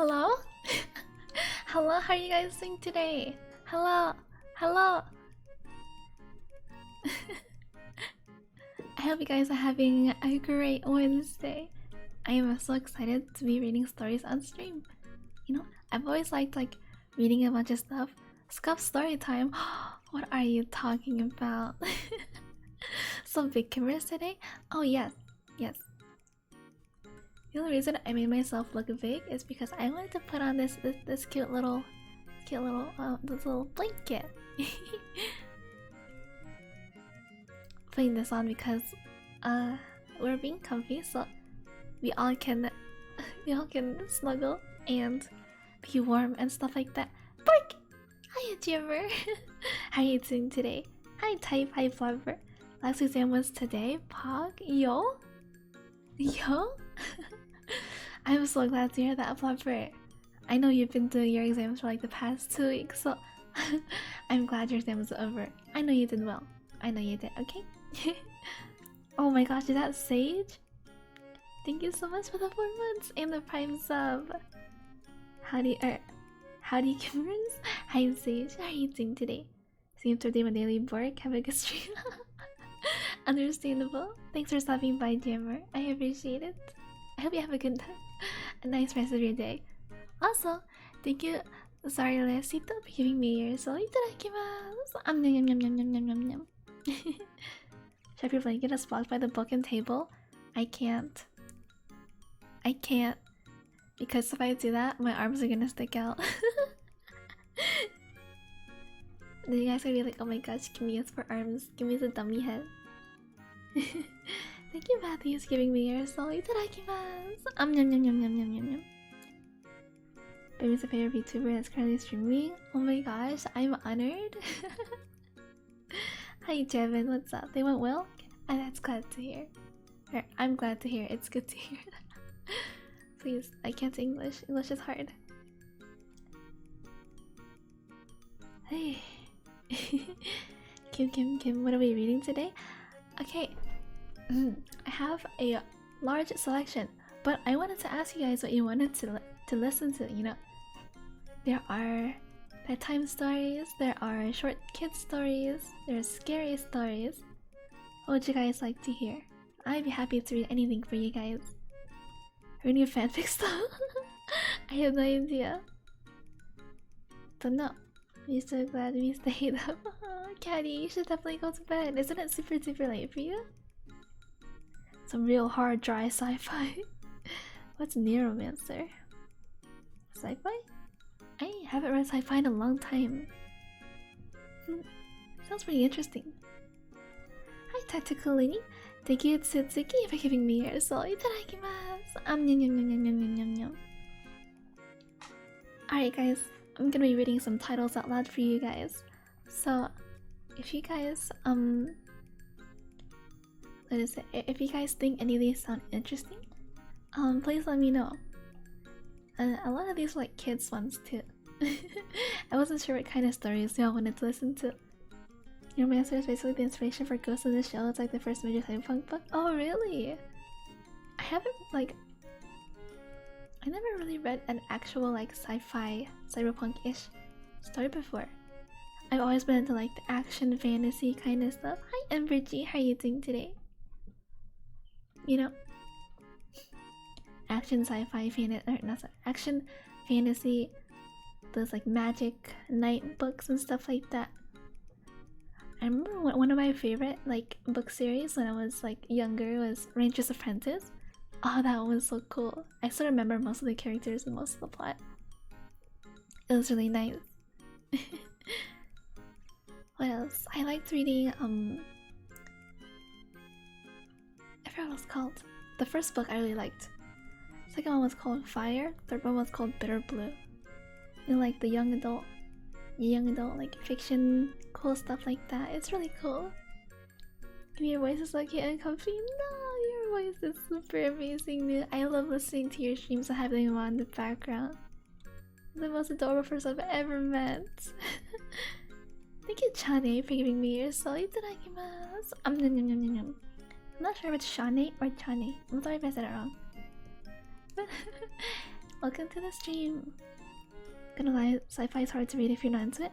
Hello? Hello, how are you guys doing today? Hello? Hello? I hope you guys are having a great Wednesday. I am so excited to be reading stories on stream. You know, I've always liked reading a bunch of stuff. Scuff story time. What are you talking about? Some big cameras today? Oh yes, yes. The only reason I made myself look big is because I wanted to put on this cute little this little blanket. Putting this on because we're being comfy, so we all can snuggle and be warm and stuff like that. Bark! Hi Jimmer! How are you doing today? Hi Type, hi Flubber. Last exam was today. Pog? Yo? Yo? I'm so glad to hear that, Flubber. I know you've been doing your exams for the past 2 weeks, so I'm glad your exam is over. I know you did well. I know you did, okay? Oh my gosh, is that Sage? Thank you so much for the 4 months and the Prime sub. Howdy Kimmers? Hi Sage, how are you doing today? Seems to do my daily work, have a good stream. Understandable. Thanks for stopping by, Jammer. I appreciate it. I hope you have a nice rest of your day. Also, thank you, sorry Lesito, for giving me your soul. Itadakimasu. Yum yum yum yum yum yum yum. Should your blanket is blocked by the book and table? I can't. Because if I do that, my arms are gonna stick out. Then you guys are gonna be like, oh my gosh, Kimi is for arms. Kimi's a dummy head. Thank you, Matthews, giving me your soul. Itadakimasu. Yum yum yum yum yum yum yum. Baby's a favorite VTuber that's currently streaming. Oh my gosh, I'm honored. Hi, Jevin, what's up? They went well? That's glad to hear. Or, I'm glad to hear. It's good to hear. Please, I can't say English. English is hard. Hey. Kim, what are we reading today? Okay. I have a large selection, but I wanted to ask you guys what you wanted to listen to, you know. There are bedtime stories, there are short kid stories, there are scary stories. What would you guys like to hear? I'd be happy to read anything for you guys. Or new fanfic stuff? I have no idea. Don't know. I'm so glad we stayed up. Caddy, you should definitely go to bed. Isn't it super late for you? Some real hard, dry sci-fi. What's Neuromancer? Sci-fi? I haven't read sci-fi in a long time. Sounds pretty interesting. Hi, Tactical Lady. Thank you, Tsutsuki, for giving me your soul. Itadakimasu. Yum yum yum yum yum yum yum. Alright, guys. I'm gonna be reading some titles out loud for you guys. So, if you guys, if you guys think any of these sound interesting, please let me know. A lot of these are like kids ones too. I wasn't sure what kind of stories y'all wanted to listen to. Your master is basically the inspiration for Ghost in the Shell. It's like the first major cyberpunk book. Oh really? I haven't I never really read an actual sci-fi cyberpunk-ish story before. I've always been into the action fantasy kind of stuff. Hi Embergy, how are you doing today? You know, action sci-fi action fantasy, those magic knight books and stuff like that. I remember one of my favorite book series when I was younger was Ranger's Apprentice. Oh, that one was so cool. I still remember most of the characters and most of the plot. It was really nice. What else? I liked reading I forgot what it was called. The first book I really liked. The second one was called Fire. The third one was called Bitter Blue. You know, the young adult fiction, cool stuff like that. It's really cool. Your voice is so cute and comfy. No, your voice is super amazing, dude. I love listening to your streams and having them on in the background. The most adorable person I've ever met. Thank you, Chane, for giving me your soul. Itadakimasu. I'm not sure if it's Shane or Chane. I'm sorry if I said it wrong. welcome to the stream. Gonna lie, sci-fi is hard to read if you're not into it.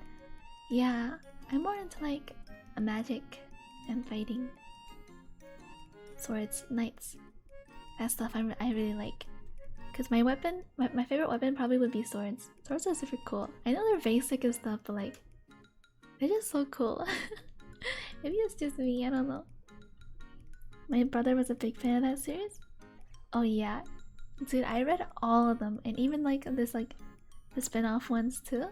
Yeah, I'm more into like a magic and fighting. Swords, knights. That stuff I really like. Cause my weapon, my favorite weapon probably would be swords. Swords are super cool. I know they're basic and stuff, but like, they're just so cool. Maybe it's just me, I don't know. My brother was a big fan of that series. Oh yeah. Dude, I read all of them, and even like this like the spin-off ones too.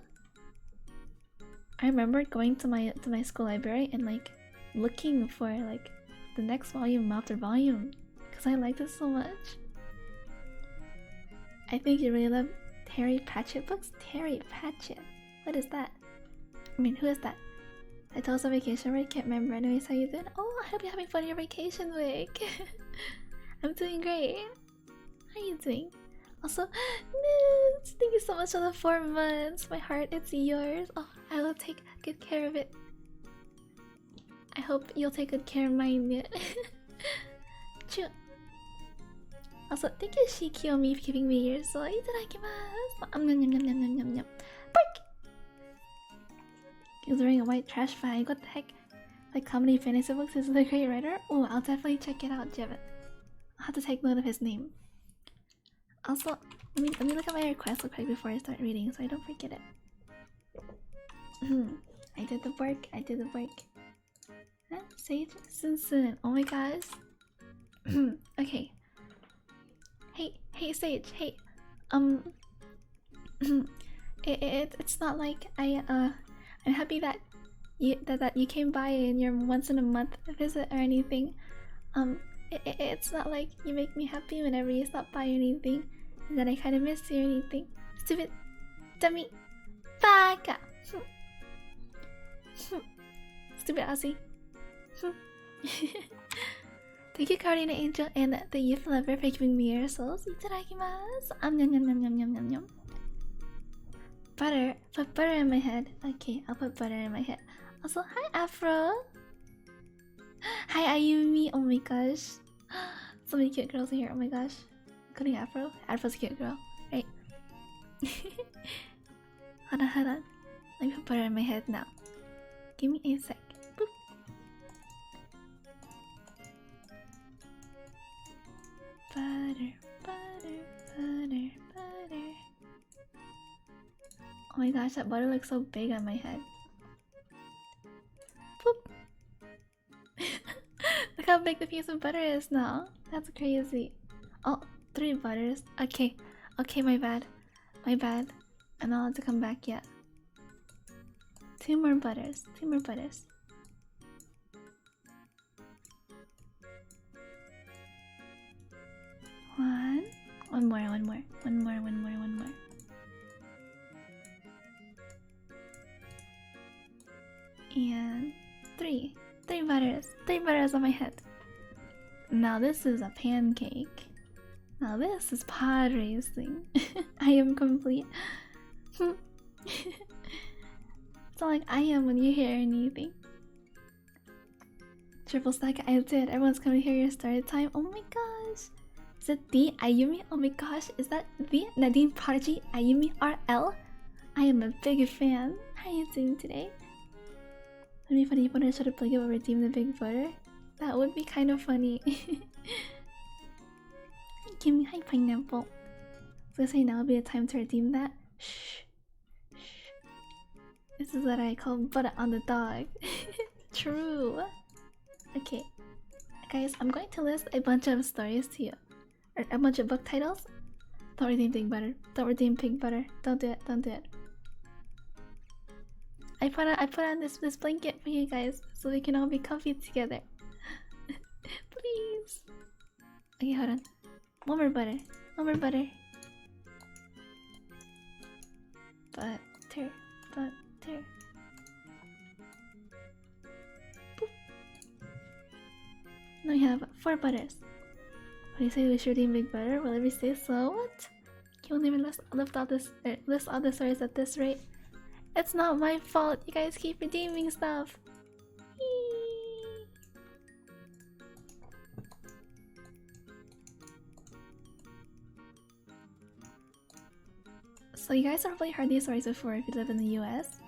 I remember going to my school library and like looking for like the next volume after volume because I liked it so much. I think you really love Terry Pratchett books? Terry Pratchett? What is that? I mean, who is that? I told us on vacation where I can't remember. Anyways, how you doing? Oh, I hope you're having fun in your vacation week. I'm doing great. How you doing? Also, Nins, thank you so much for the 4 months. My heart, it's yours. Oh, I will take good care of it. I hope you'll take good care of mine. Choo. Also, thank you, Shikiomi, for giving me yours. So, itadakimasu. Yum yum yum yum yum yum yum. Bark! He was wearing a white trash bag. What the heck? Like comedy fantasy books is a great writer? Oh, I'll definitely check it out, Jevin. I'll have to take note of his name. Also, let me look at my request real quick before I start reading so I don't forget it. I did the work, I did the work. Sage, soon. Oh my gosh. Okay. Hey Sage, hey. It's not like I'm happy that you came by in your once in a month visit or anything. It's not like you make me happy whenever you stop by or anything, and that I kind of miss you or anything. Stupid dummy, baka. Stupid Aussie. Thank you, Guardian Angel and the Youth Lover, for giving me your souls. Itadakimasu. Yum yum yum yum yum yum yum. Butter. Put butter in my head. Okay, I'll put butter in my head. Also, hi Afro. Hi Ayumi. Oh my gosh. So many cute girls in here. Oh my gosh. Including Afro. Afro's a cute girl. Right. Hold on. Let me put butter in my head now. Give me a sec. Boop. Butter. Oh my gosh, that butter looks so big on my head. Boop. Look how big the piece of butter is now. That's crazy. Oh, 3 butters. Okay, my bad. I'm not allowed to come back yet. 2 more butters. One more. And 3 butters. 3 butters on my head. Now this is a pancake. Now this is pod racing. I am complete. It's not like I am when you hear anything. Triple stack, I did. Everyone's coming to hear your story time. Oh my gosh. Is it the Ayumi? Oh my gosh. Is that the Nadine Prodigy Ayumi RL? I am a big fan. How are you doing today? Would it be funny if I should have played it or redeem the big voter? That would be kind of funny. Kimi, hi pineapple. I was gonna say now would be a time to redeem that. Shh. This is what I call butter on the dog. True. Okay. Guys, I'm going to list a bunch of stories to you. Or a bunch of book titles. Don't redeem Big Butter. Don't redeem Pig Butter. Don't do it. I put on this blanket for you guys so we can all be comfy together. Please. Okay, hold on. One more butter. Butter. Boop. Now we have 4 butters. What do you say we should redeem Big Butter? Will every say so? What? You won't even list all the stories at this rate. It's not my fault. You guys keep redeeming stuff. Eee. So you guys probably heard these stories before if you live in the US.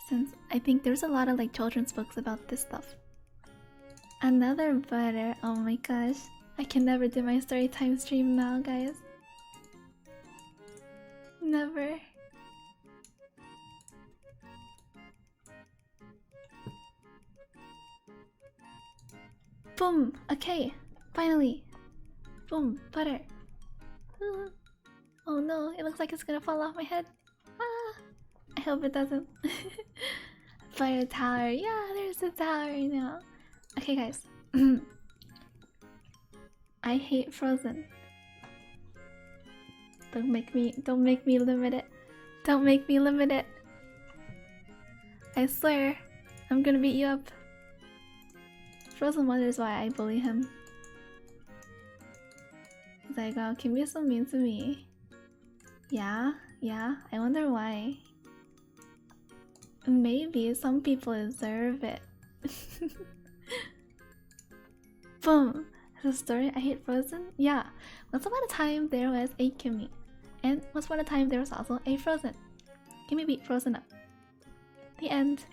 Since I think there's a lot of like children's books about this stuff. Another butter. Oh my gosh. I can never do my story time stream now, guys. Never. Boom! Okay, finally. Boom, butter. Oh no, it looks like it's gonna fall off my head. Ah, I hope it doesn't. Fire tower. Yeah, there's the tower now. Okay, guys. I hate Frozen. Don't make me limit it. Don't make me limit it. I swear, I'm gonna beat you up. Frozen wonders why I bully him. He's like, oh, Kimi is so mean to me. Yeah, I wonder why. Maybe some people deserve it. Boom! The story, I hate Frozen? Yeah. Once upon a time there was a Kimi. And once upon a time there was also a Frozen. Kimi beat Frozen up. The end.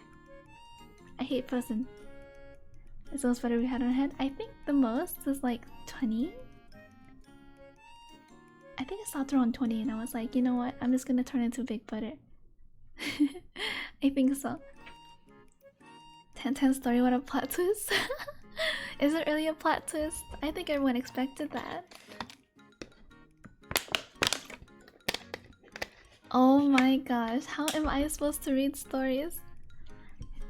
I hate Frozen. It's the most butter we had on our head. I think the most is like 20. I think I stopped around 20 and I was like, you know what? I'm just gonna turn into Big Butter. I think so. 10-10 story, what a plot twist. Is it really a plot twist? I think everyone expected that. Oh my gosh, how am I supposed to read stories?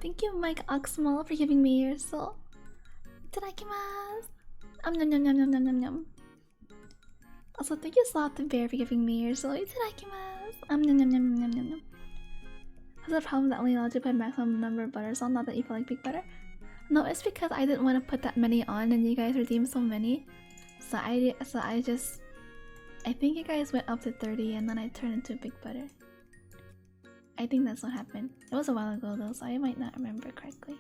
Thank you, Mike Oxmal, for giving me your soul. Itadakimasu! Nom nom nom nom nom nom nom. Also, thank you, Sloth the Bear, for giving me your soul. Itadakimasu! Nom nom nom nom nom nom nom. Has a problem that only allowed you to put a maximum number of butters on, not that you feel like Big Butter? No, it's because I didn't want to put that many on and you guys redeemed so many. So I think you guys went up to 30 and then I turned into Big Butter. I think that's what happened. It was a while ago though, so I might not remember correctly.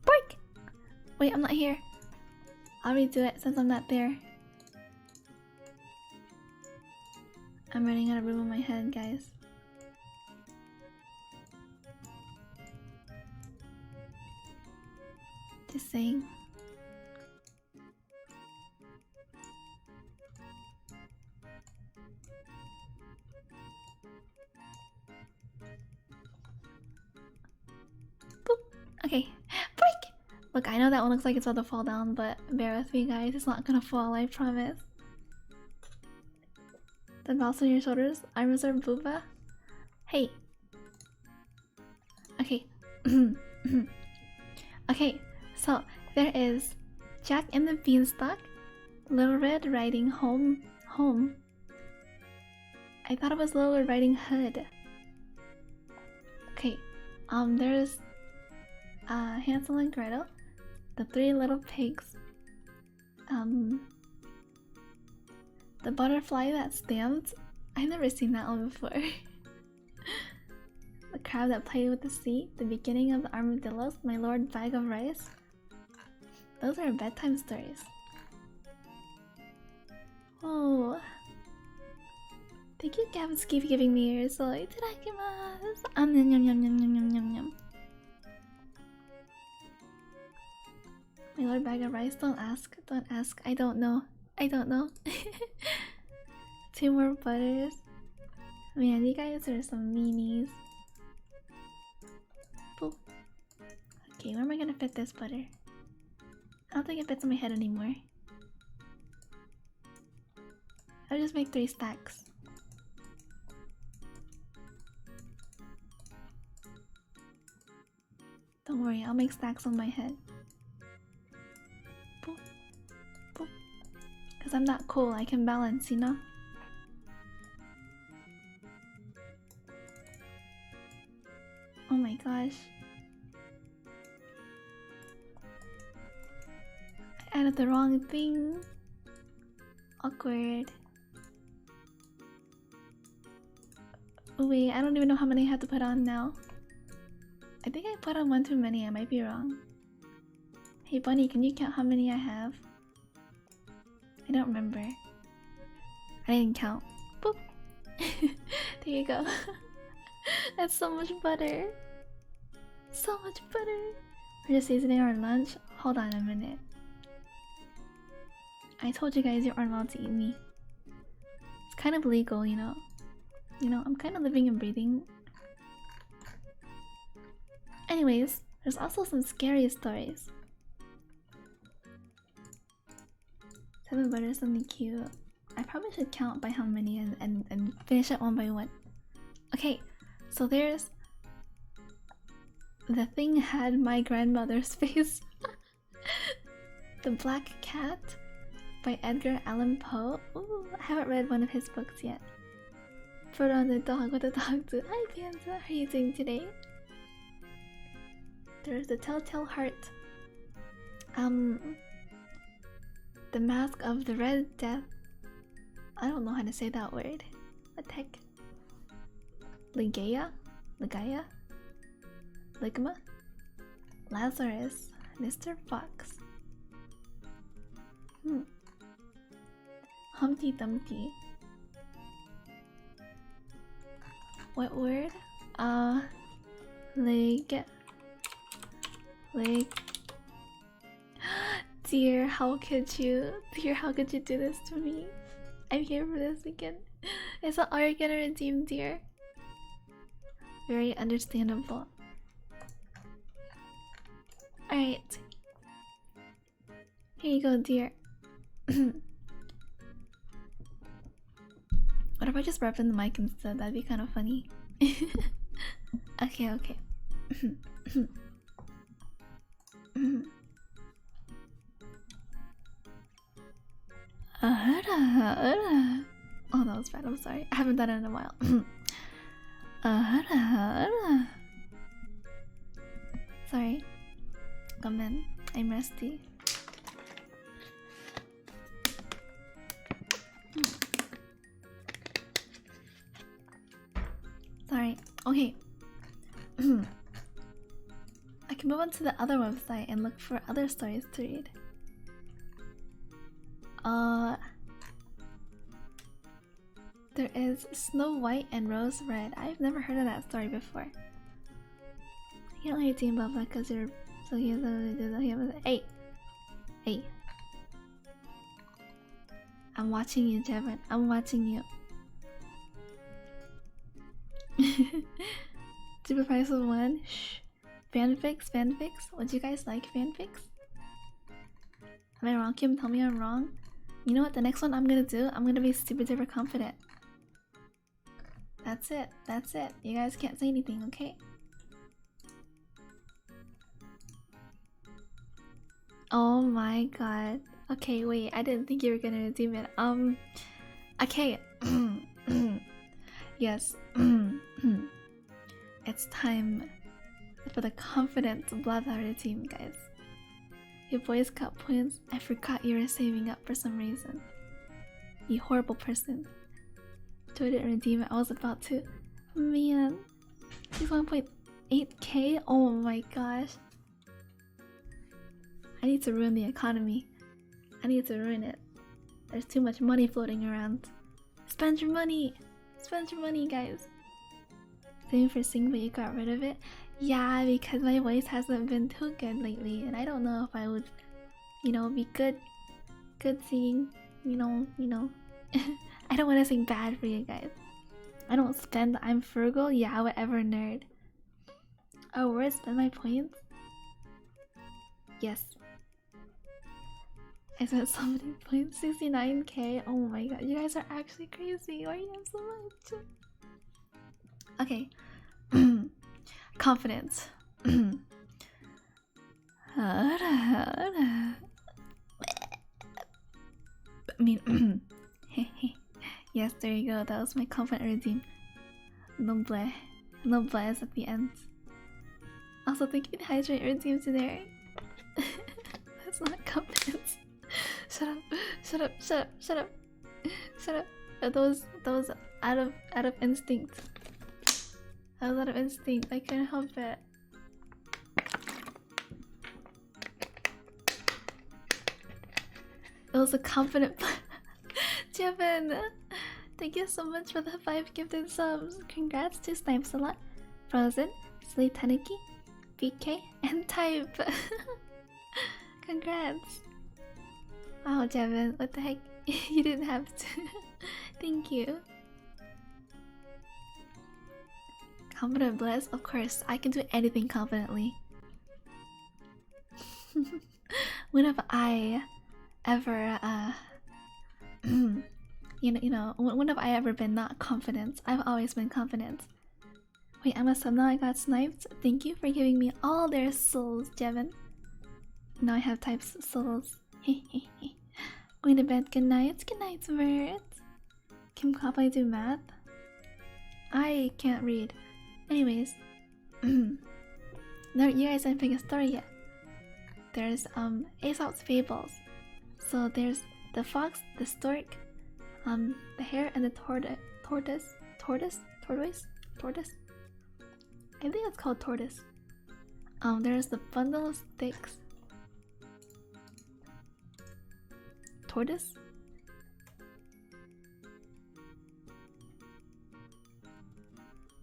Break! Wait, I'm not here. I'll redo it since I'm not there. I'm running out of room in my head, guys. Just saying. Boop. Okay. Break! Look, I know that one looks like it's about to fall down, but bear with me, guys. It's not gonna fall, I promise. The mouse on your shoulders. I reserve booba. Hey. Okay. Okay, so there is Jack and the Beanstalk, Little Red Riding Home. I thought it was Little Red Riding Hood. Okay, there's Hansel and Gretel, the Three Little Pigs, the butterfly that stamped. I've never seen that one before. The crab that played with the sea, the beginning of the armadillos, my lord bag of rice. Those are bedtime stories. Oh. Thank you, Gavitsky, for giving me your soul. Itadakimasu. Yum yum yum yum yum yum yum yum. My lord bag of rice, don't ask. I don't know. Two more butters. Man, you guys are some meanies. Boop. Okay, where am I gonna fit this butter? I don't think it fits on my head anymore. I'll just make 3 stacks. Don't worry, I'll make stacks on my head. Boop. Boop. Cause I'm not cool, I can balance, you know? Oh my gosh. I added the wrong thing. Awkward. Oh wait, I don't even know how many I have to put on now. I think I put on one too many, I might be wrong. Hey Bunny, can you count how many I have? I don't remember. I didn't count. Boop! There you go. That's so much butter. So much butter. We're just seasoning our lunch. Hold on a minute. I told you guys you aren't allowed to eat me. It's kind of legal, you know. I'm kind of living and breathing. Anyways, there's also some scary stories. 7 butter, something cute. I probably should count by how many and finish it one by one. Okay, so there's... The thing had my grandmother's face. The Black Cat by Edgar Allan Poe. Ooh, I haven't read one of his books yet. Put on the dog with the dog too. Hi Panza, how are you doing today? There's the Telltale Heart. The Mask of the Red Death. I don't know how to say that word. What the heck? Ligaya? Ligma? Lazarus. Mr. Fox. Humpty Dumpty. What word? Leg. Dear, how could you? Dear, how could you do this to me? I'm here for this again. Is that all you're gonna redeem, dear? Very understandable. Alright. Here you go, dear. What if I just rep in the mic instead? That'd be kind of funny. Okay. Oh, that was bad. I'm sorry. I haven't done it in a while. Sorry. Come in. I'm rusty. Sorry. Okay. I can move on to the other website and look for other stories to read. There is Snow White and Rose Red. I've never heard of that story before. I can't let you team up because you're so Hey. I'm watching you, Jevin. I'm watching you. Super price of one. Shh. Fanfics? Would you guys like fanfics? Am I wrong, Kim? Tell me I'm wrong. You know what? The next one I'm gonna do, I'm gonna be super duper confident. That's it. You guys can't say anything, okay? Oh my god. Okay, wait. I didn't think you were gonna redeem it. Okay. Yes. It's time for the confident Bloodhound team, guys. You boys got points. I forgot you were saving up for some reason. You horrible person. I didn't redeem it. I was about to. Man. He's 1.8k? Oh my gosh. I need to ruin the economy. I need to ruin it. There's too much money floating around. Spend your money! Spend your money, guys. Same for sing, but you got rid of it? Yeah, because my voice hasn't been too good lately, and I don't know if I would, be good singing, I don't want to sing bad for you guys. I don't spend, I'm frugal, yeah, whatever, nerd. Oh, where spend my points? Yes. I spent so many points, 69k, oh my god, you guys are actually crazy, why do you have so much? Okay. Confidence. I mean, yes, there you go. That was my confident redeem. Noblesse at the end. Also, thank you to Hydrate redeem today. That's not confidence. Shut up. Those out of instinct. I was out of instinct. I couldn't help it. It was a confident. Jevin, thank you so much for the 5 gifted subs. Congrats to Snipes a lot, Frozen, Sleep Tanuki, BK, and Type. Congrats. Wow, Jevin, what the heck? You didn't have to. Thank you. Confident bliss? Of course, I can do anything confidently. When have I ever, when have I ever been not confident? I've always been confident. Wait, I must have now I got sniped. Thank you for giving me all their souls, Jevin. Now I have types souls. Going to bed. Good night. Good night, birds. Can probably do math. I can't read. Anyways, no, you guys didn't pick a story yet. There's Aesop's fables. So there's the fox, the stork, the hare, and the tortoise. I think it's called tortoise. There's the bundle of sticks. Tortoise.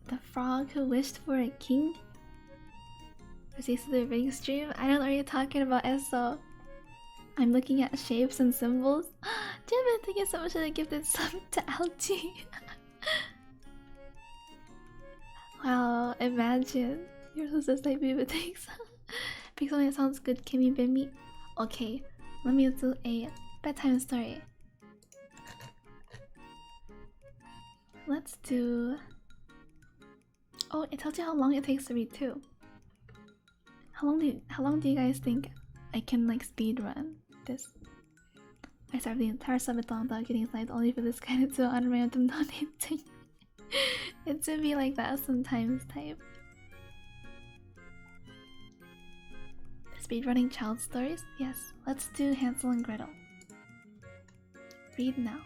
The frog who wished for a king. Proceeds to the big stream. I don't know what you're talking about, Eso. I'm looking at shapes and symbols. Damn it, thank you so much for the gifted sub to LG. Wow, imagine. You're supposed to say baby things. Pick something that sounds good, Kimi Bimmy. Okay, let me do a bedtime story. Let's do... Oh, it tells you how long it takes to read too. How long do you guys think I can like speed run this? I started the entire subathon without getting sniped only for this kind of on random donating. It should be like that sometimes, type. Speedrunning child stories? Yes, let's do Hansel and Gretel. Read now.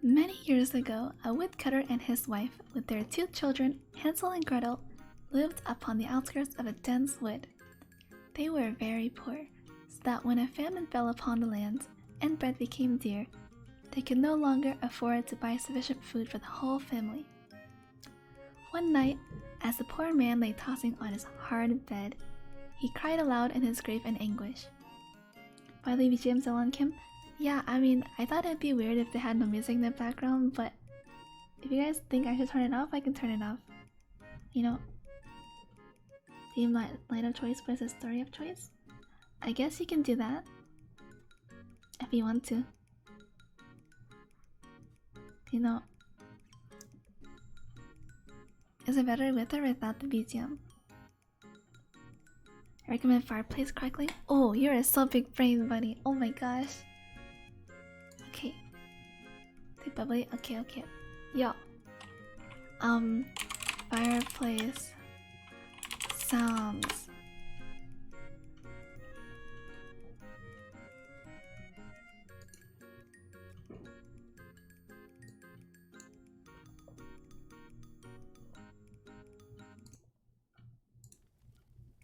Many years ago, a woodcutter and his wife, with their 2 children, Hansel and Gretel, lived upon the outskirts of a dense wood. They were very poor, so that when a famine fell upon the land and bread became dear, they could no longer afford to buy sufficient food for the whole family. One night, as the poor man lay tossing on his hard bed, he cried aloud in his grief and anguish. By the BGM still on, Kim? Yeah, I mean, I thought it'd be weird if they had no music in the background, but if you guys think I should turn it off, I can turn it off. You know, theme light of choice versus story of choice. I guess you can do that if you want to. You know, is it better with or without the BGM? I recommend fireplace crackling. Oh, you're a so big brain, buddy. Oh my gosh. Okay. Too bubbly. Okay. Yo. Fireplace sounds.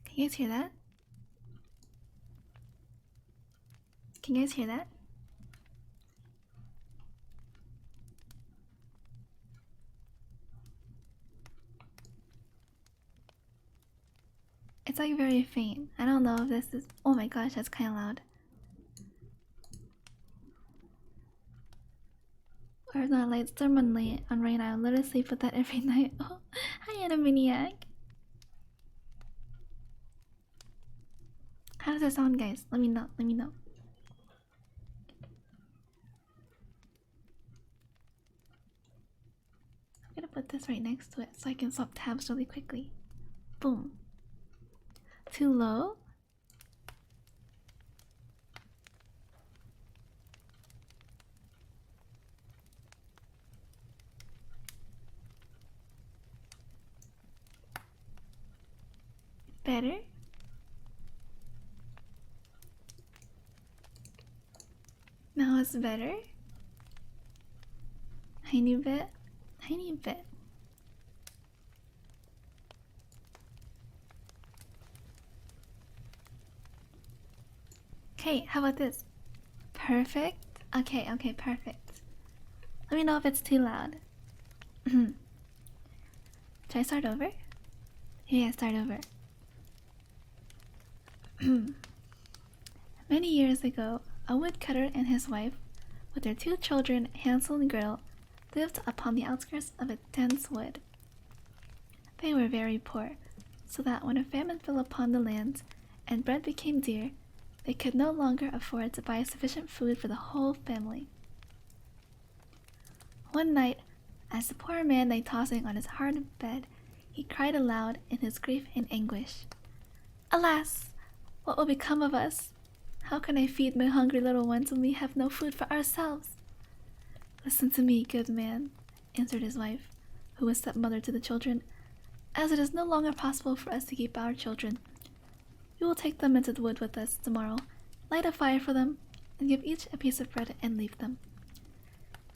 Can you guys hear that? Can you guys hear that? It's like very faint. I don't know if this is... Oh my gosh, that's kind of loud. Or it's not light storm on rain. I literally sleep with that every night. Oh, hi Animaniac. How does it sound, guys? Let me know. I'm gonna put this right next to it so I can swap tabs really quickly. Boom. Too low? Better? Now it's better? Tiny bit? Tiny bit. Okay, how about this? Perfect? Okay, perfect. Let me know if it's too loud. Should I start over? Yeah, start over. Many years ago, a woodcutter and his wife, with their 2 children, Hansel and Gretel, lived upon the outskirts of a dense wood. They were very poor, so that when a famine fell upon the land and bread became dear, they could no longer afford to buy sufficient food for the whole family. One night, as the poor man lay tossing on his hard bed, he cried aloud in his grief and anguish, "Alas! What will become of us? How can I feed my hungry little ones when we have no food for ourselves?" "Listen to me, good man," answered his wife, who was stepmother to the children. "As it is no longer possible for us to keep our children, we will take them into the wood with us tomorrow, light a fire for them, and give each a piece of bread and leave them.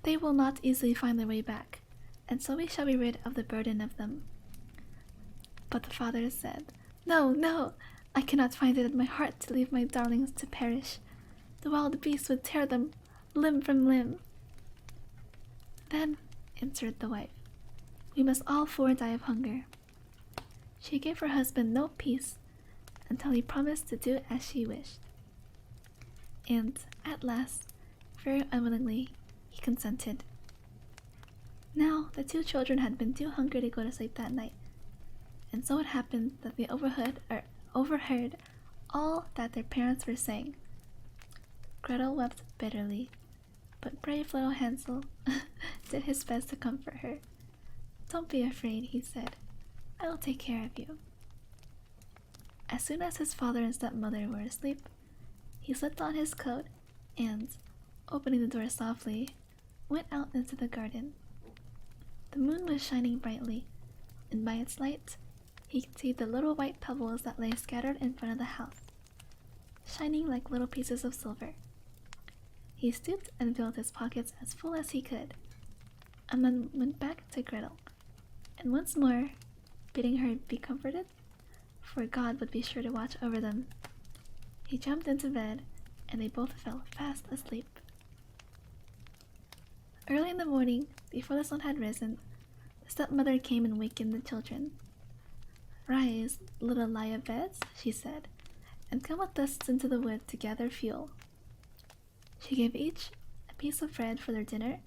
They will not easily find their way back, and so we shall be rid of the burden of them." But the father said, "No, no! I cannot find it in my heart to leave my darlings to perish. The wild beasts would tear them limb from limb." "Then," answered the wife, "we must all 4 die of hunger." She gave her husband no peace until he promised to do as she wished. And at last, very unwillingly, he consented. Now the 2 children had been too hungry to go to sleep that night, and so it happened that they overheard all that their parents were saying. Gretel wept bitterly, but brave little Hansel did his best to comfort her. "Don't be afraid," he said. "I will take care of you." As soon as his father and stepmother were asleep, he slipped on his coat and, opening the door softly, went out into the garden. The moon was shining brightly, and by its light he could see the little white pebbles that lay scattered in front of the house, shining like little pieces of silver. He stooped and filled his pockets as full as he could, and then went back to Gretel, and once more, bidding her be comforted, for God would be sure to watch over them, he jumped into bed, and they both fell fast asleep. Early in the morning, before the sun had risen, the stepmother came and wakened the children. "Rise, little lie-a-beds," she said, "and come with us into the wood to gather fuel." She gave each a piece of bread for their dinner,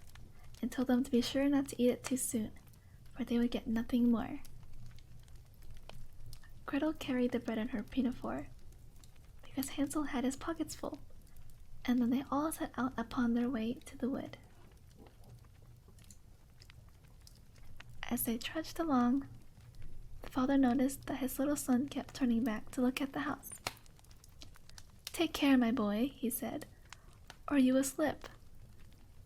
and told them to be sure not to eat it too soon, for they would get nothing more. Gretel carried the bread in her pinafore, because Hansel had his pockets full, and then they all set out upon their way to the wood. As they trudged along, the father noticed that his little son kept turning back to look at the house. "Take care, my boy," he said, "or you will slip.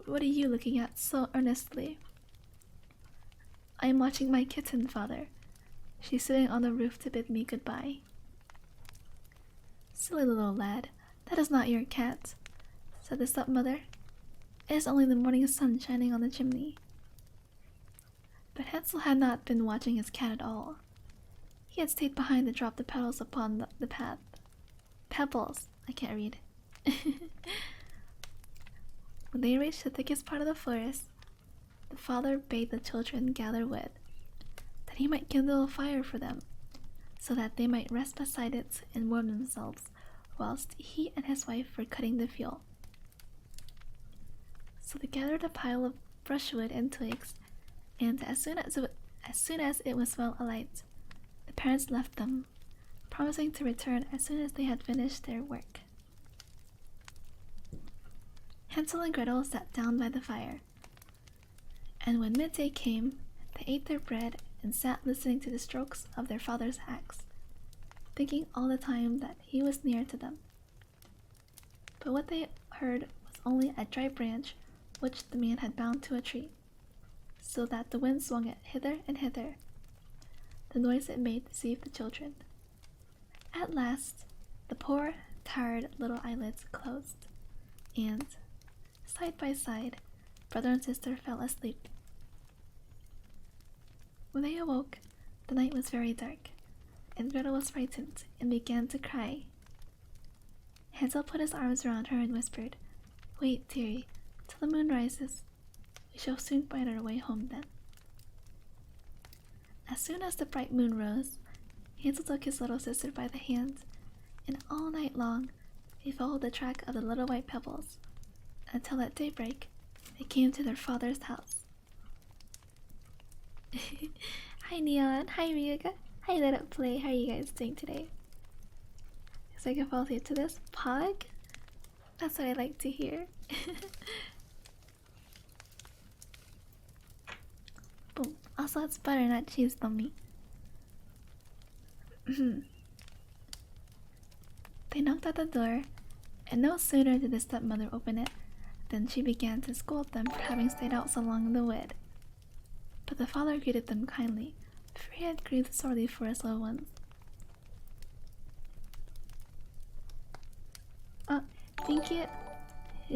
What are you looking at so earnestly?" "I am watching my kitten, father. She's sitting on the roof to bid me goodbye." "Silly little lad, that is not your cat," said the stepmother. "It is only the morning sun shining on the chimney." But Hansel had not been watching his cat at all. He had stayed behind to drop the petals upon the path. Pebbles, I can't read. When they reached the thickest part of the forest, the father bade the children gather wood, that he might kindle a fire for them, so that they might rest beside it and warm themselves, whilst he and his wife were cutting the fuel. So they gathered a pile of brushwood and twigs, and as soon as it was well alight, the parents left them, promising to return as soon as they had finished their work. Hansel and Gretel sat down by the fire, and when midday came, they ate their bread and sat listening to the strokes of their father's axe, thinking all the time that he was near to them. But what they heard was only a dry branch which the man had bound to a tree, so that the wind swung it hither and hither. The noise it made deceived the children. At last, the poor, tired little eyelids closed, and, side by side, brother and sister fell asleep. When they awoke, the night was very dark, and Gretel was frightened and began to cry. Hansel put his arms around her and whispered, "Wait, dearie, till the moon rises. We shall soon find our way home then." As soon as the bright moon rose, Hansel took his little sister by the hand, and all night long they followed the track of the little white pebbles, until at daybreak they came to their father's house. Hi Neon, hi Ryuga, hi Let It Play, how are you guys doing today? So I can fall asleep to this pog? That's what I like to hear. Boom. Also, it's butter, not cheese, dummy. They knocked at the door, and no sooner did the stepmother open it than she began to scold them for having stayed out so long in the wood. But the father greeted them kindly, for he had grieved sorely for his little ones. Oh, thank you. I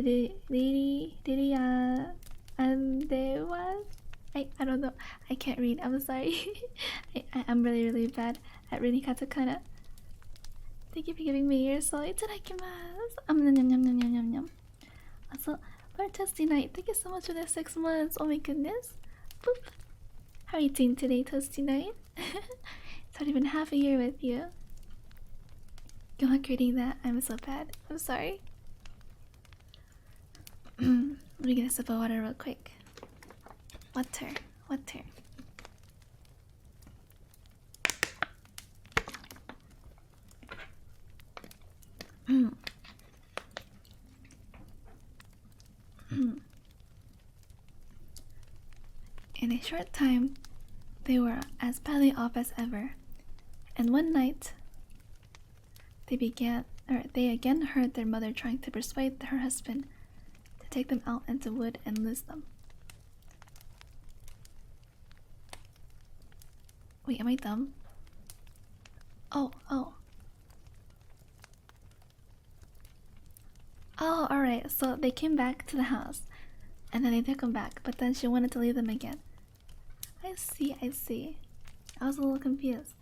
don't know. I can't read. I'm sorry. I'm really bad at reading katakana. Thank you for giving me your soul. Itadakimasu. Yum. Also, Lord Toasty Night, thank you so much for the 6 months. Oh my goodness. Boop. How are you doing today, Toasty Night? It's already been half a year with you. You're not reading that. I'm so bad. I'm sorry. Let me get a sip of water real quick. Water. In a short time, they were as badly off as ever, and one night they again heard their mother trying to persuade her husband to take them out into the wood and lose them. Wait, am I dumb? Oh, alright, so they came back to the house, and then they took them back, but then she wanted to leave them again. I see. I was a little confused.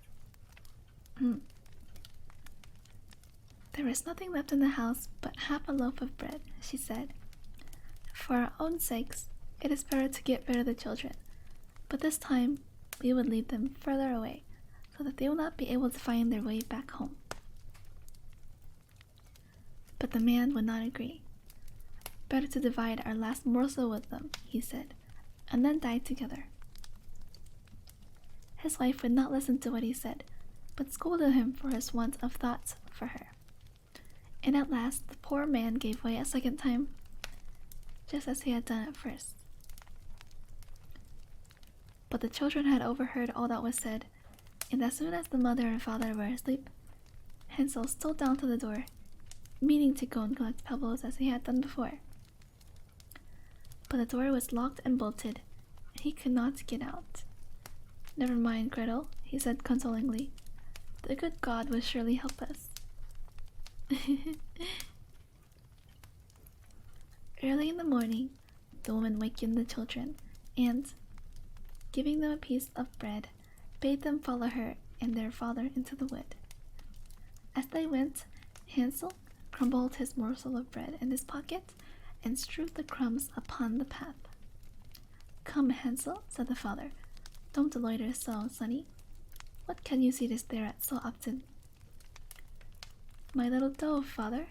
There was nothing left in the house but half a loaf of bread, she said. For our own sakes, it is better to get rid of the children, but this time we would leave them further away, so that they will not be able to find their way back home. But the man would not agree. Better to divide our last morsel with them, he said, and then die together. His wife would not listen to what he said, but scolded him for his want of thought for her. And at last the poor man gave way a second time, just as he had done at first. But the children had overheard all that was said, and as soon as the mother and father were asleep, Hansel stole down to the door, meaning to go and collect pebbles as he had done before. But the door was locked and bolted, and he could not get out. "Never mind, Gretel," he said consolingly. "The good God will surely help us." Early in the morning, the woman wakened the children, and, giving them a piece of bread, bade them follow her and their father into the wood. As they went, Hansel crumbled his morsel of bread in his pocket and strewed the crumbs upon the path. "Come, Hansel," said the father. "Don't loiter so, sonny. What can you see to stare at so often?" "My little dove, father.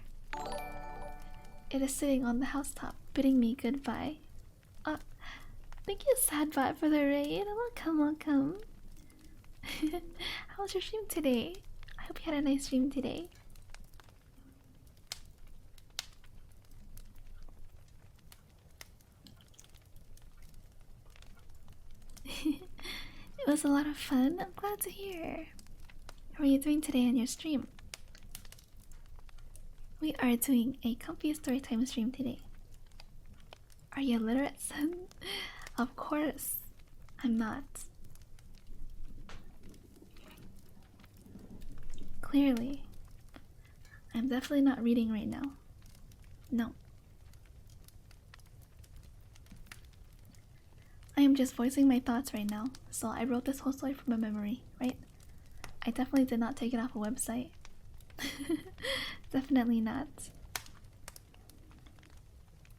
It is sitting on the housetop, bidding me goodbye." Thank you, Sadbot, for the raid. Welcome. How was your stream today? I hope you had a nice stream today. It was a lot of fun. I'm glad to hear. How are you doing today on your stream? We are doing a comfy storytime stream today. Are you illiterate, son? Of course, I'm not. Clearly, I'm definitely not reading right now. No. I am just voicing my thoughts right now, so I wrote this whole story from my memory, right? I definitely did not take it off a website. Definitely not.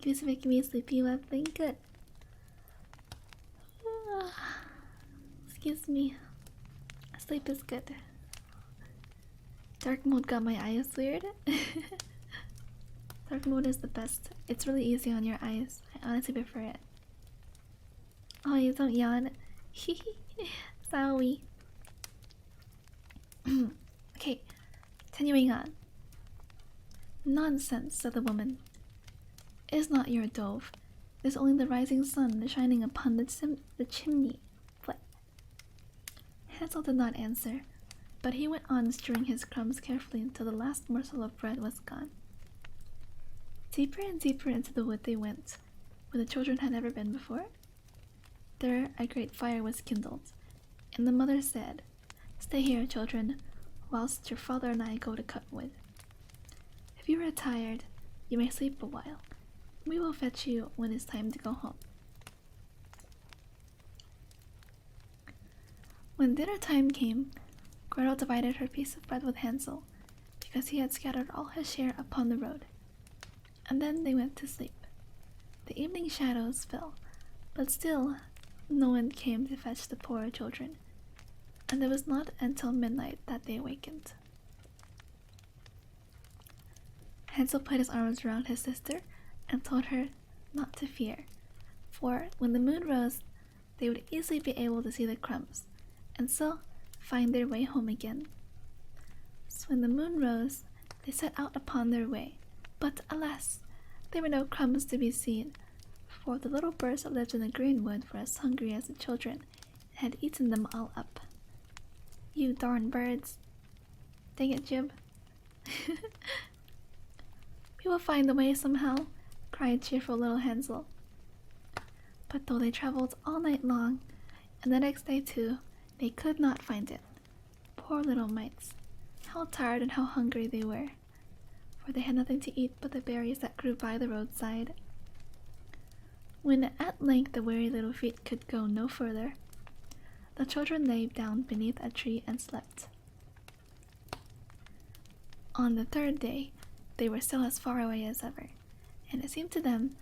Kimmy's making me sleepy while playing good. Excuse me. Sleep is good. Dark mode got my eyes weird. Dark mode is the best. It's really easy on your eyes. I honestly prefer it. Oh, you don't yawn. Sorry. Okay, continuing on. Nonsense, said the woman. It is not your dove. It is only the rising sun shining upon the chimney. What? Hansel did not answer, but he went on strewing his crumbs carefully until the last morsel of bread was gone. Deeper and deeper into the wood they went, where the children had never been before. There a great fire was kindled, and the mother said, "Stay here, children, whilst your father and I go to cut wood. If you are tired, you may sleep a while. We will fetch you when it's time to go home." When dinner time came, Gretel divided her piece of bread with Hansel, because he had scattered all his share upon the road. And then they went to sleep. The evening shadows fell, but still no one came to fetch the poor children, and it was not until midnight that they awakened. Hansel put his arms around his sister and told her not to fear, for when the moon rose, they would easily be able to see the crumbs, and so find their way home again. So when the moon rose, they set out upon their way, but alas, there were no crumbs to be seen, for the little birds that lived in the greenwood were as hungry as the children, and had eaten them all up. You darn birds! Dang it, Jib! We will find the way somehow, cried cheerful little Hansel. But though they travelled all night long, and the next day too, they could not find it. Poor little mites! How tired and how hungry they were, for they had nothing to eat but the berries that grew by the roadside. When at length the weary little feet could go no further, the children lay down beneath a tree and slept. On the third day, they were still as far away as ever, and it seemed to them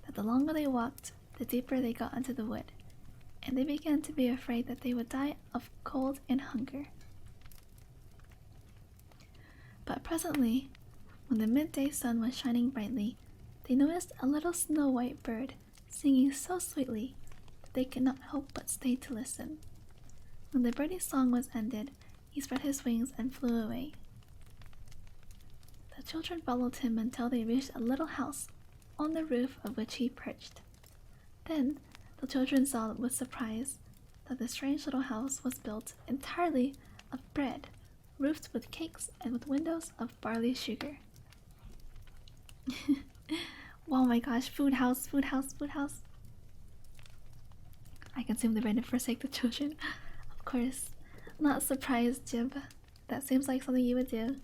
that the longer they walked, the deeper they got into the wood, and they began to be afraid that they would die of cold and hunger. But presently, when the midday sun was shining brightly, they noticed a little snow-white bird singing so sweetly that they could not help but stay to listen. When the birdie's song was ended, he spread his wings and flew away. The children followed him until they reached a little house, on the roof of which he perched. Then the children saw with surprise that the strange little house was built entirely of bread, roofed with cakes and with windows of barley sugar. Oh my gosh, food house, food house, food house. I consume the bread and forsake the children. Of course. Not surprised, Jib. That seems like something you would do.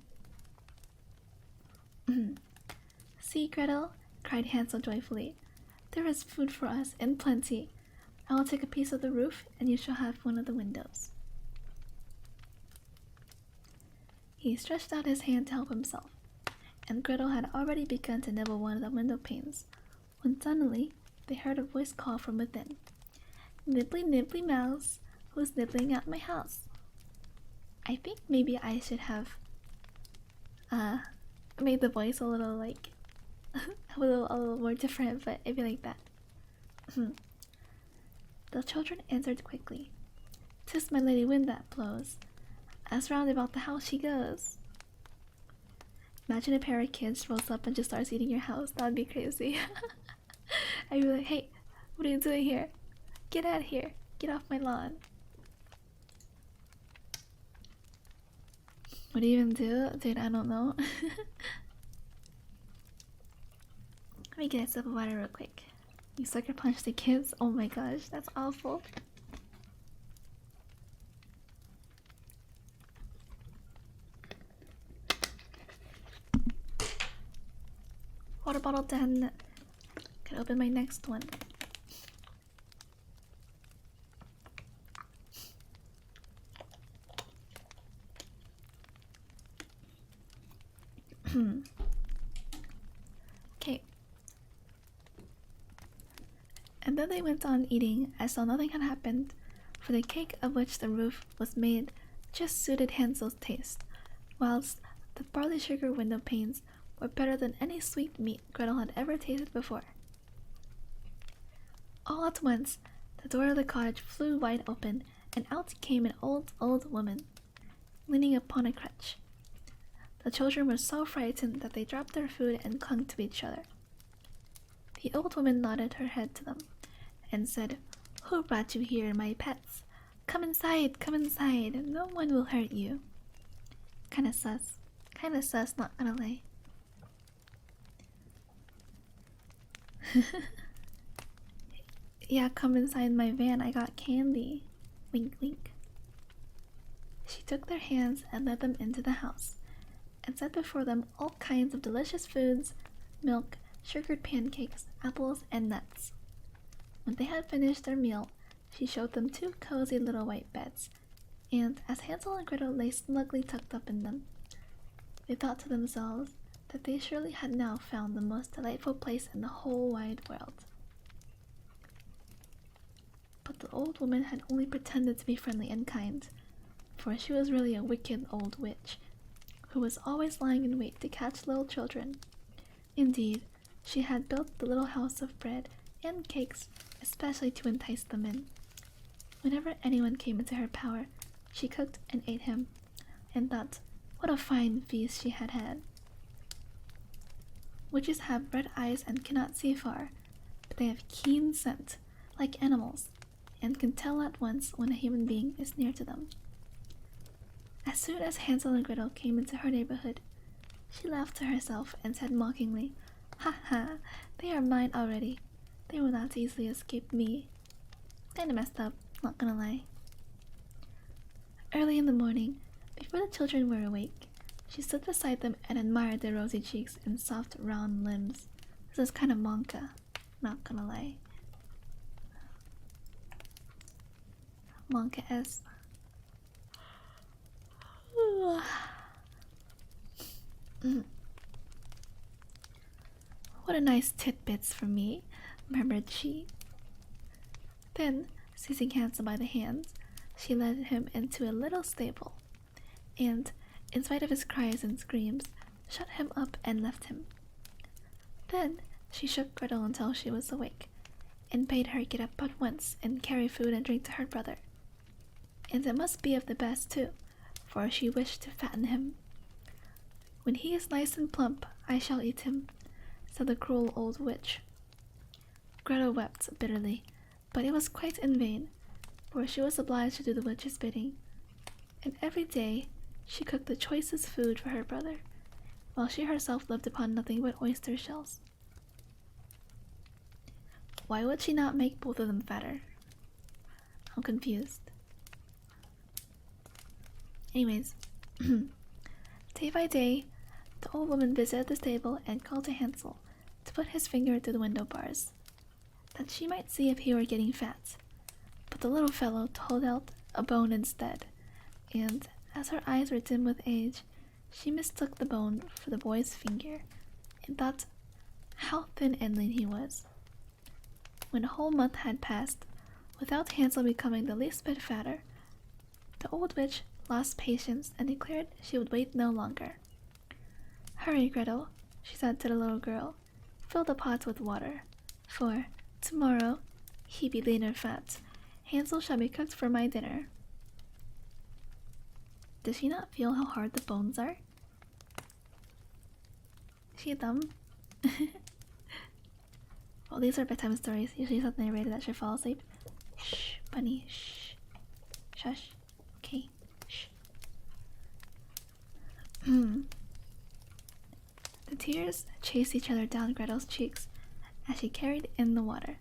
See, Gretel, cried Hansel joyfully. There is food for us, and plenty. I will take a piece of the roof, and you shall have one of the windows. He stretched out his hand to help himself, and Gretel had already begun to nibble one of the window panes, when suddenly they heard a voice call from within. Nibbly nibbly mouse, who's nibbling at my house? I think maybe I should have made the voice a little like a little more different, but it'd be like that. The children answered quickly. "'Tis my lady wind that blows, as round about the house she goes." Imagine a pair of kids rolls up and just starts eating your house. That would be crazy. I'd be like, "Hey, what are you doing here? Get out of here. Get off my lawn." What do you even do? Dude, I don't know. Let me get a sip of water real quick. You sucker punch the kids? Oh my gosh, that's awful. Water bottle done. Can open my next one. Okay. And then they went on eating as though nothing had happened, for the cake of which the roof was made just suited Hansel's taste, whilst the barley sugar window panes were better than any sweet meat Gretel had ever tasted before. All at once, the door of the cottage flew wide open, and out came an old woman, leaning upon a crutch. The children were so frightened that they dropped their food and clung to each other. The old woman nodded her head to them, and said, "Who brought you here, my pets? Come inside, no one will hurt you." Kinda sus, not gonna lie. Yeah, come inside my van, I got candy. Wink, wink. She took their hands and led them into the house, and set before them all kinds of delicious foods, milk, sugared pancakes, apples, and nuts. When they had finished their meal, she showed them 2 cozy little white beds, and as Hansel and Gretel lay snugly tucked up in them, they thought to themselves that they surely had now found the most delightful place in the whole wide world. But the old woman had only pretended to be friendly and kind, for she was really a wicked old witch, who was always lying in wait to catch little children. Indeed, she had built the little house of bread and cakes especially to entice them in. Whenever anyone came into her power, she cooked and ate him, and thought what a fine feast she had had. Witches have red eyes and cannot see far, but they have keen scent, like animals, and can tell at once when a human being is near to them. As soon as Hansel and Gretel came into her neighborhood, she laughed to herself and said mockingly, "Ha ha, they are mine already. They will not easily escape me." Kinda messed up, not gonna lie. Early in the morning, before the children were awake, she stood beside them and admired their rosy cheeks and soft round limbs. This is kind of Monka, not gonna lie. Monka-esque. What a nice tidbits for me, murmured she. Then, seizing Hansel by the hands, she led him into a little stable, and, in spite of his cries and screams, shut him up and left him. Then she shook Gretel until she was awake, and bade her get up at once and carry food and drink to her brother. And it must be of the best too, for she wished to fatten him. "When he is nice and plump, I shall eat him," said the cruel old witch. Gretel wept bitterly, but it was quite in vain, for she was obliged to do the witch's bidding, and every day she cooked the choicest food for her brother, while she herself lived upon nothing but oyster shells. Why would she not make both of them fatter? I'm confused. Anyways, day by day, the old woman visited the stable and called to Hansel to put his finger to the window bars, that she might see if he were getting fat. But the little fellow pulled out a bone instead, and as her eyes were dim with age, she mistook the bone for the boy's finger, and thought how thin and lean he was. When a whole month had passed, without Hansel becoming the least bit fatter, the old witch lost patience and declared she would wait no longer. "Hurry, Gretel," she said to the little girl. "Fill the pot with water, for tomorrow, he be lean or fat, Hansel shall be cooked for my dinner." Does she not feel how hard the bones are? Is she dumb? Well, these are bedtime stories. Usually it's not the narrator that should fall asleep. Shh, bunny, shh. Shush. Okay, shh. The tears chased each other down Gretel's cheeks as she carried in the water,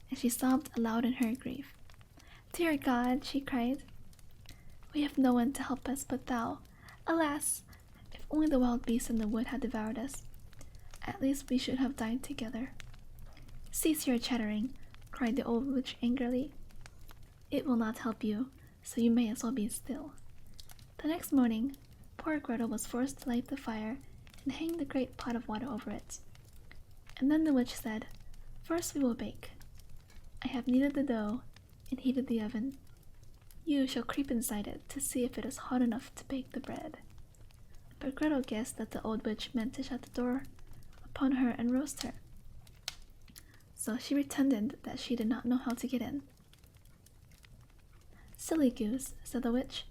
and she sobbed aloud in her grief. "Dear God," she cried, "we have no one to help us but thou. Alas! If only the wild beasts in the wood had devoured us, at least we should have died together." "Cease your chattering," cried the old witch angrily. "It will not help you, so you may as well be still." The next morning, poor Gretel was forced to light the fire and hanged a great pot of water over it. And then the witch said, "First we will bake. I have kneaded the dough and heated the oven. You shall creep inside it to see if it is hot enough to bake the bread." But Gretel guessed that the old witch meant to shut the door upon her and roast her. So she pretended that she did not know how to get in. "Silly goose," said the witch.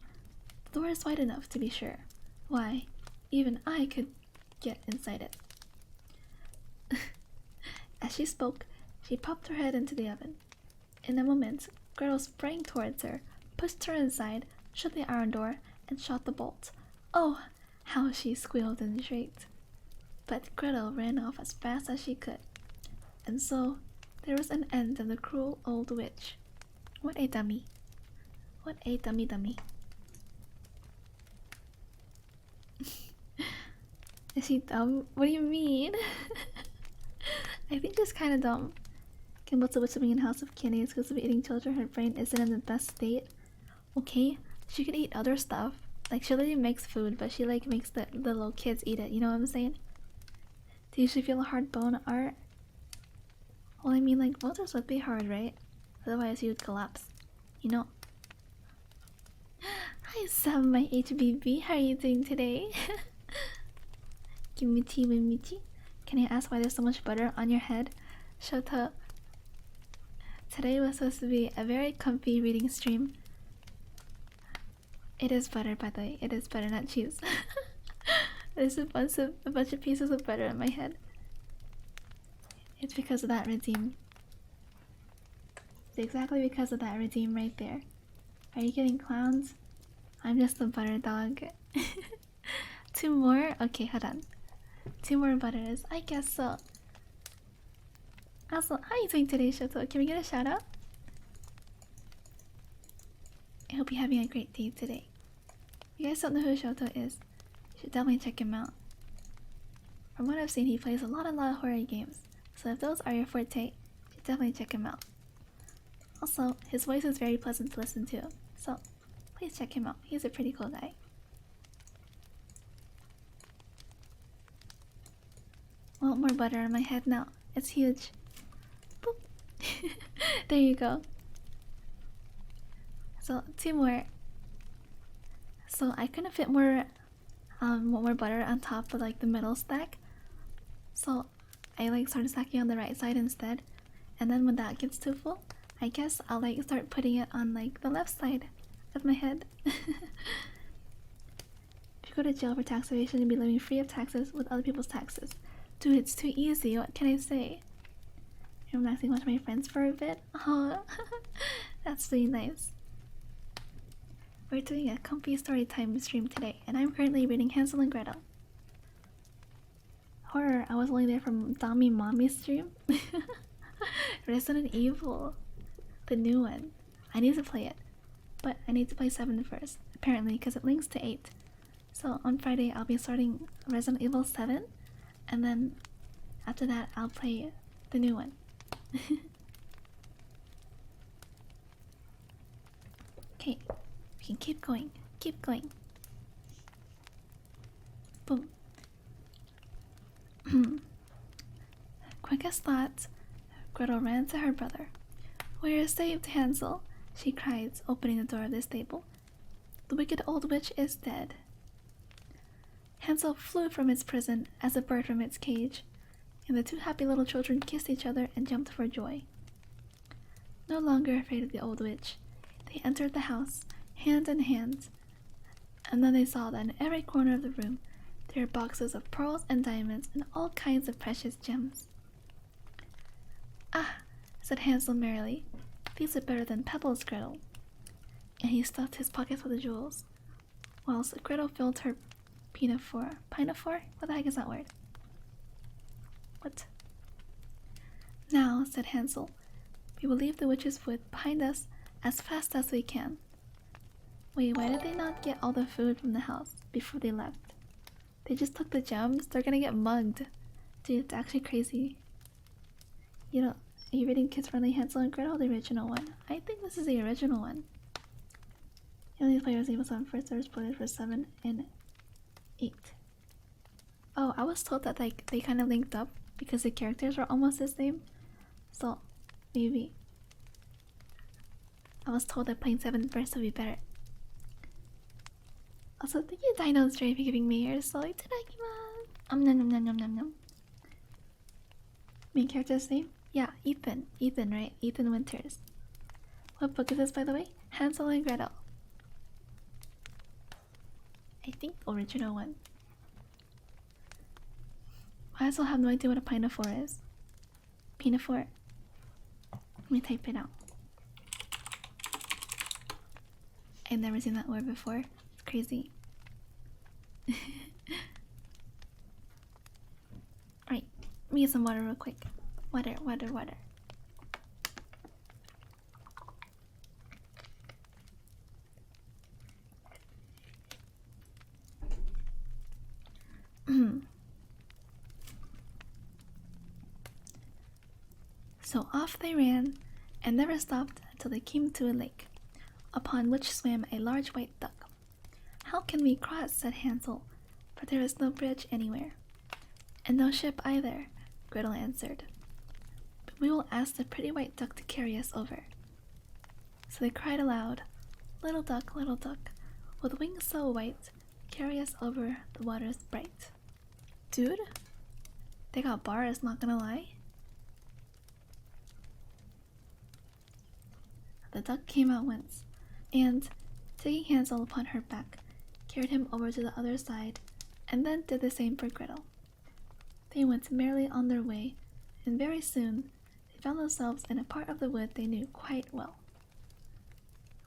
"The door is wide enough, to be sure. Why, even I could get inside it." As she spoke, she popped her head into the oven. In a moment, Gretel sprang towards her, pushed her inside, shut the iron door, and shot the bolt. Oh, how she squealed and shrieked! But Gretel ran off as fast as she could. And so there was an end of the cruel old witch. What a dummy! What a dummy. Is she dumb? What do you mean? I think she's kinda dumb. Kimball's a witch living in a house of candy, exclusively eating children. Her brain isn't in the best state. Okay, she could eat other stuff. Like, she literally makes food, but she like makes the little kids eat it, you know what I'm saying? Do you usually feel a hard bone, Art? Well, I mean, like, motors would be hard, right? Otherwise you would collapse, you know? Hi Sam, my HBB, how are you doing today? Kimchi with Michi. Can I ask why there's so much butter on your head? Shota. Today was supposed to be a very comfy reading stream. It is butter, by the way. It is butter, not cheese. There's a bunch of pieces of butter on my head. It's because of that redeem. It's exactly because of that redeem right there. Are you getting clowns? I'm just a butter dog. 2 more? Okay, hold on. 2 more butters. I guess so. Also, how are you doing today, Shoto? Can we get a shout out? I hope you're having a great day today. If you guys don't know who Shoto is, you should definitely check him out. From what I've seen, he plays a lot of horror games. So if those are your forte, you should definitely check him out. Also, his voice is very pleasant to listen to. So, please check him out. He's a pretty cool guy. Want more butter on my head now? It's huge. Boop. There you go. So 2 more. So I couldn't fit more butter on top of like the middle stack. So I like started stacking on the right side instead. And then when that gets too full, I guess I'll like start putting it on like the left side of my head. If you go to jail for tax evasion, you'll be living free of taxes with other people's taxes. Dude, it's too easy. What can I say? I'm relaxing with my friends for a bit. Oh, that's really nice. We're doing a comfy story time stream today, and I'm currently reading Hansel and Gretel. Horror, I was only there from Dami Mommy's stream. Resident Evil, the new one. I need to play it, but I need to play 7 first, apparently, because it links to 8. So on Friday, I'll be starting Resident Evil 7, and then after that, I'll play the new one. Okay, we can keep going, keep going. Boom. Quick as thought, Gretel ran to her brother. "We are saved, Hansel," she cried, opening the door of the stable. "The wicked old witch is dead." Hansel flew from its prison as a bird from its cage, and the 2 happy little children kissed each other and jumped for joy. No longer afraid of the old witch, they entered the house, hand in hand, and then they saw that in every corner of the room there were boxes of pearls and diamonds and all kinds of precious gems. "Ah," said Hansel merrily, "these are better than pebbles, Gretel." And he stuffed his pockets with the jewels, whilst Gretel filled her pinafore. Pinafore? What the heck is that word? What? "Now," said Hansel, "we will leave the witch's wood behind us as fast as we can." Wait, why did they not get all the food from the house before they left? They just took the gems? They're gonna get mugged. Dude, it's actually crazy. You know, are you reading Kids Friendly Hansel and Gretel, the original one? I think this is the original one. You only play Resident Evil 7 first, there were spoilers for 7 and 8. Oh, I was told that like they kind of linked up because the characters were almost the same. So maybe I was told that playing 7 first would be better. Also, thank you Dino Stray for giving me your soul. Itadakimasu. Nom nom nom nom nom nom. Main character's name? Yeah, Ethan. Ethan, right? Ethan Winters. What book is this, by the way? Hansel and Gretel. I think original one. I also have no idea what a pinafore is. Pinafore. Let me type it out. I've never seen that word before. It's crazy. Alright, let me get some water real quick. Water, water, water. So off they ran, and never stopped until they came to a lake, upon which swam a large white duck. "How can we cross?" said Hansel, "for there is no bridge anywhere." "And no ship either," Gretel answered. "But we will ask the pretty white duck to carry us over." So they cried aloud, little duck, with wings so white, carry us over the waters bright." Dude, they got bars, not gonna lie. The duck came out once, and, taking Hansel upon her back, carried him over to the other side, and then did the same for Gretel. They went merrily on their way, and very soon they found themselves in a part of the wood they knew quite well.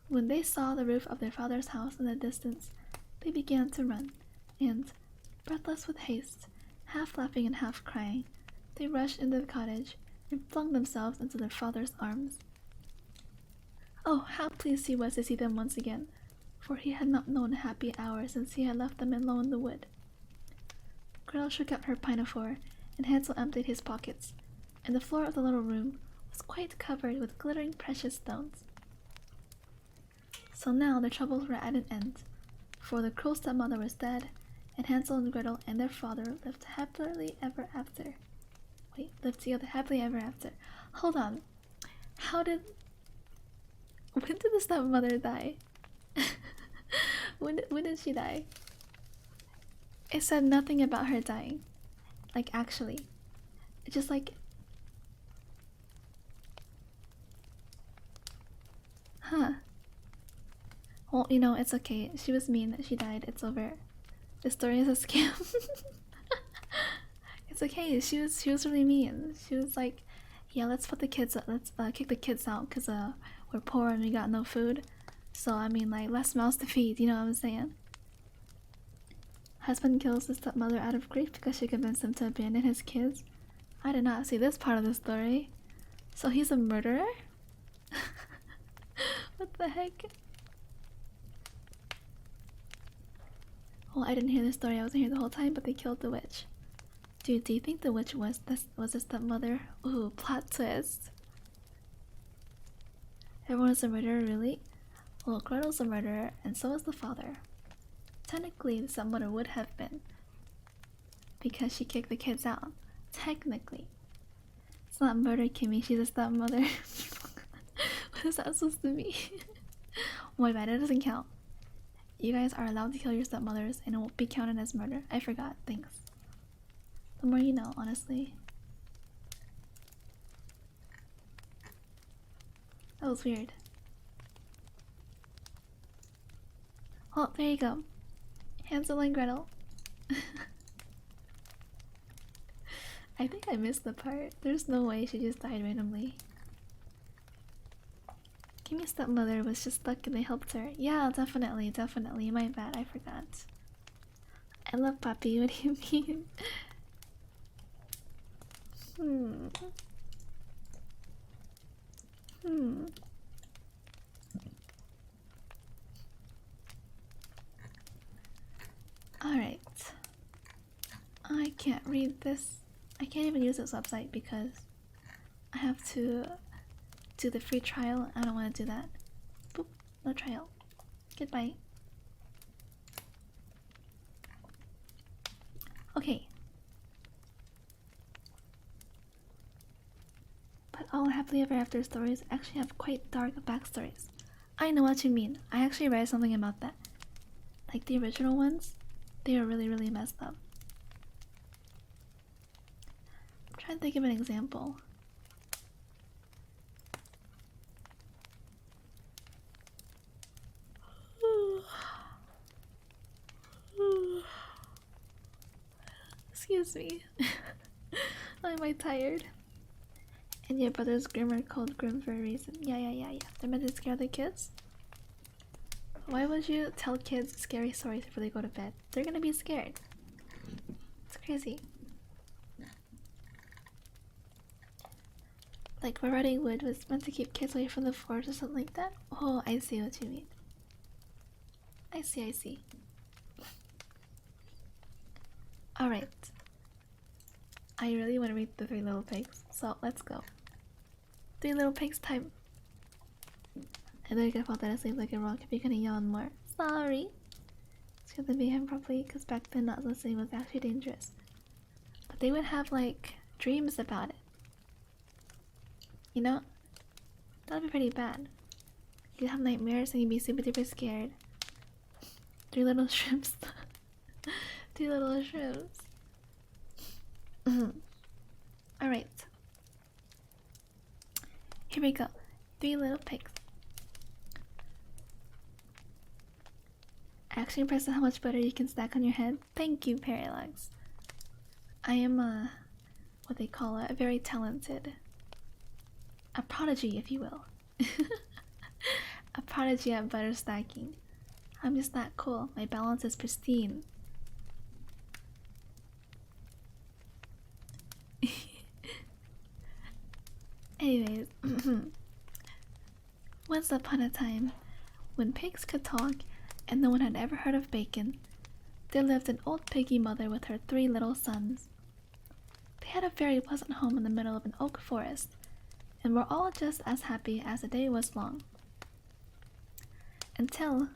When they saw the roof of their father's house in the distance, they began to run, and, breathless with haste, half laughing and half crying, they rushed into the cottage and flung themselves into their father's arms. Oh, how pleased he was to see them once again, for he had not known a happy hour since he had left them alone in the wood. Gretel shook out her pinafore, and Hansel emptied his pockets, and the floor of the little room was quite covered with glittering precious stones. So now their troubles were at an end, for the cruel stepmother was dead, and Hansel and Gretel and their father lived happily ever after. Wait, lived together happily ever after. Hold on. When did the stepmother die? When did she die? It said nothing about her dying. Like, actually. It's just like... Huh. Well, you know, it's okay. She was mean. She died. It's over. The story is a scam. It's okay. She was really mean. She was like, yeah, let's kick the kids out because we're poor and we got no food. So I mean, like, less mouths to feed. You know what I'm saying? Husband kills the stepmother out of grief because she convinced him to abandon his kids. I did not see this part of the story. So he's a murderer? What the heck? Well, I didn't hear the story. I wasn't here the whole time, but they killed the witch. Dude, do you think the witch was the stepmother? Ooh, plot twist. Everyone is a murderer, really? Well, Gretel's a murderer, and so is the father. Technically, the stepmother would have been, because she kicked the kids out. Technically. It's not murder, Kimi. She's a stepmother. What is that supposed to mean? Oh my bad, it doesn't count. You guys are allowed to kill your stepmothers, and it won't be counted as murder. I forgot. Thanks. The more you know, honestly. That was weird. Oh, there you go. Hansel and Gretel. I think I missed the part. There's no way she just died randomly. Kimi's stepmother was just stuck and they helped her. Yeah, definitely. My bad, I forgot. I love Papi, what do you mean? Alright. I can't read this. I can't even use this website because I have to do the free trial. I don't want to do that. Boop. No trial. Goodbye. Okay, all happily ever after stories actually have quite dark backstories. I know what you mean. I actually read something about that. Like the original ones, they are really, really messed up. I'm trying to think of an example. Excuse me. Why am I tired? And your brother's Grim are called Grim for a reason. Yeah. They're meant to scare the kids? Why would you tell kids scary stories before they go to bed? They're gonna be scared. It's crazy. Like rotting wood was meant to keep kids away from the forest or something like that? Oh, I see what you mean. I see. Alright. I really want to read the Three Little Pigs, so let's go. Three Little Pigs time. I know you could fall that asleep like a rock if you couldn't yawn more. Sorry. It's gonna be him properly, because back then not listening was actually dangerous. But they would have like dreams about it. You know? That'd be pretty bad. You'd have nightmares and you'd be super duper scared. Three little shrimps. Three little shrimps. Alright. Here we go. Three Little Pigs. Actually impressed at how much butter you can stack on your head. Thank you, Parallax. I am what they call a very talented, a prodigy, if you will. A prodigy at butter stacking. I'm just that cool. My balance is pristine. Anyways, once upon a time, when pigs could talk and no one had ever heard of bacon, there lived an old piggy mother with her 3 little sons. They had a very pleasant home in the middle of an oak forest, and were all just as happy as the day was long. Until,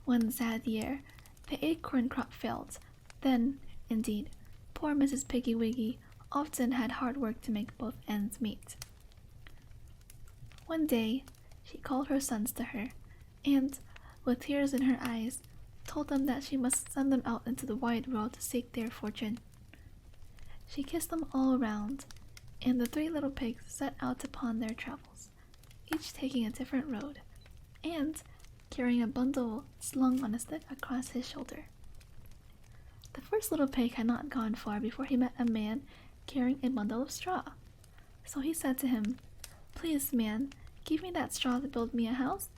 one sad year, the acorn crop failed. Then, indeed, poor Mrs. Piggy Wiggy often had hard work to make both ends meet. One day, she called her sons to her, and, with tears in her eyes, told them that she must send them out into the wide world to seek their fortune. She kissed them all around, and the 3 little pigs set out upon their travels, each taking a different road, and carrying a bundle slung on a stick across his shoulder. The first little pig had not gone far before he met a man carrying a bundle of straw. So he said to him, "Please, man, give me that straw to build me a house."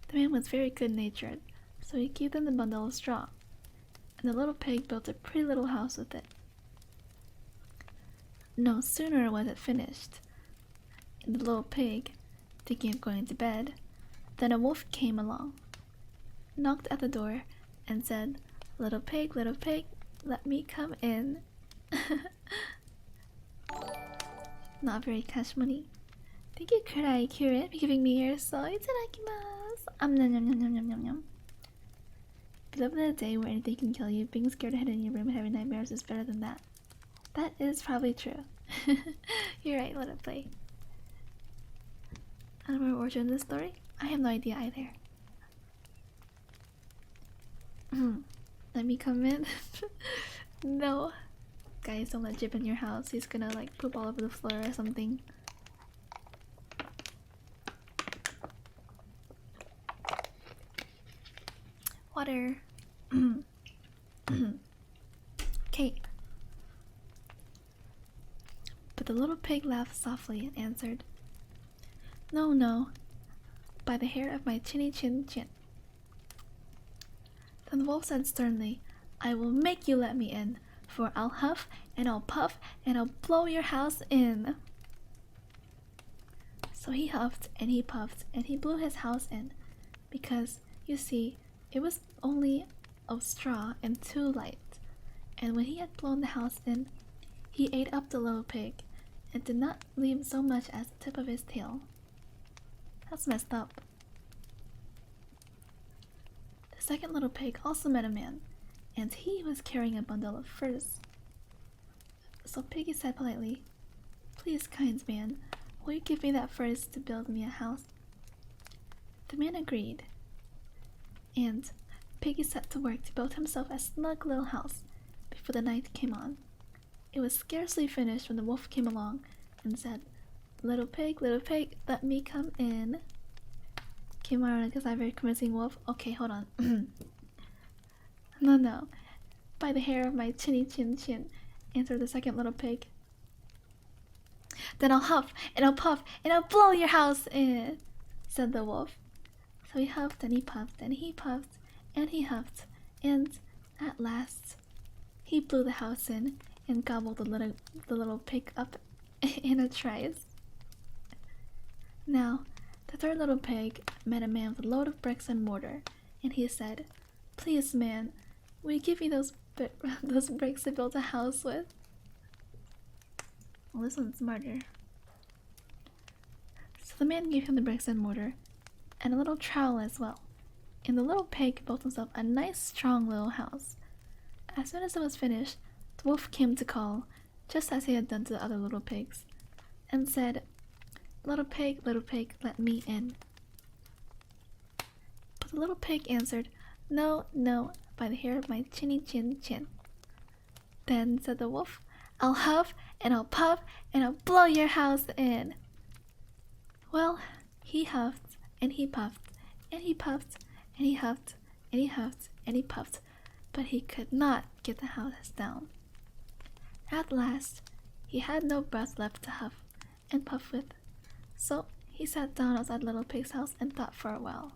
The man was very good-natured, so he gave them the bundle of straw, and the little pig built a pretty little house with it. No sooner was it finished, and the little pig, thinking of going to bed, than a wolf came along, knocked at the door, and said, little pig, let me come in." Not very cash money. Thank you, Kurai Kirin, for giving me your soy. Itadakimasu. Nom nom nom nom nom nom nom. If you live in a day where anything can kill you, being scared to head in your room and having nightmares is better than that. That is probably true. You're right, let it play. I don't know where origin in this story. I have no idea either. Let me come in. No. Guys, don't let Jib in your house. He's gonna like poop all over the floor or something. Water. Okay. But the little pig laughed softly and answered, "No, no, by the hair of my chinny chin chin." Then the wolf said sternly, "I will make you let me in, for I'll huff and I'll puff and I'll blow your house in." So he huffed and he puffed and he blew his house in, because, you see, it was only of straw and too light, and when he had blown the house in, he ate up the little pig and did not leave so much as the tip of his tail. That's messed up. The second little pig also met a man, and he was carrying a bundle of furs. So Piggy said politely, Please, kind man, will you give me that first to build me a house? The man agreed, and Piggy set to work to build himself a snug little house before the night came on. It was scarcely finished when the wolf came along and said, little pig, let me come in." Came around because I'm a very convincing wolf. Okay, hold on. No. By the hair of my chinny chin, answered the second little pig. "Then I'll huff, and I'll puff, and I'll blow your house in," said the wolf. So he huffed, and he puffed, and he puffed, and he huffed, and at last he blew the house in and gobbled the little pig up in a trice. Now, the third little pig met a man with a load of bricks and mortar, and he said, "Please, man, will you give me those bricks to build a house with?" Well, this one's smarter. So the man gave him the bricks and mortar, and a little trowel as well, and the little pig built himself a nice, strong little house. As soon as it was finished, the wolf came to call, just as he had done to the other little pigs, and said, little pig, let me in." But the little pig answered, "No, by the hair of my chinny chin." Then said the wolf, "I'll huff, and I'll puff, and I'll blow your house in." Well, he huffed, and he puffed, and he puffed, and he huffed, and he huffed, and he puffed, but he could not get the house down. At last, he had no breath left to huff and puff with, so he sat down outside Little Pig's house and thought for a while.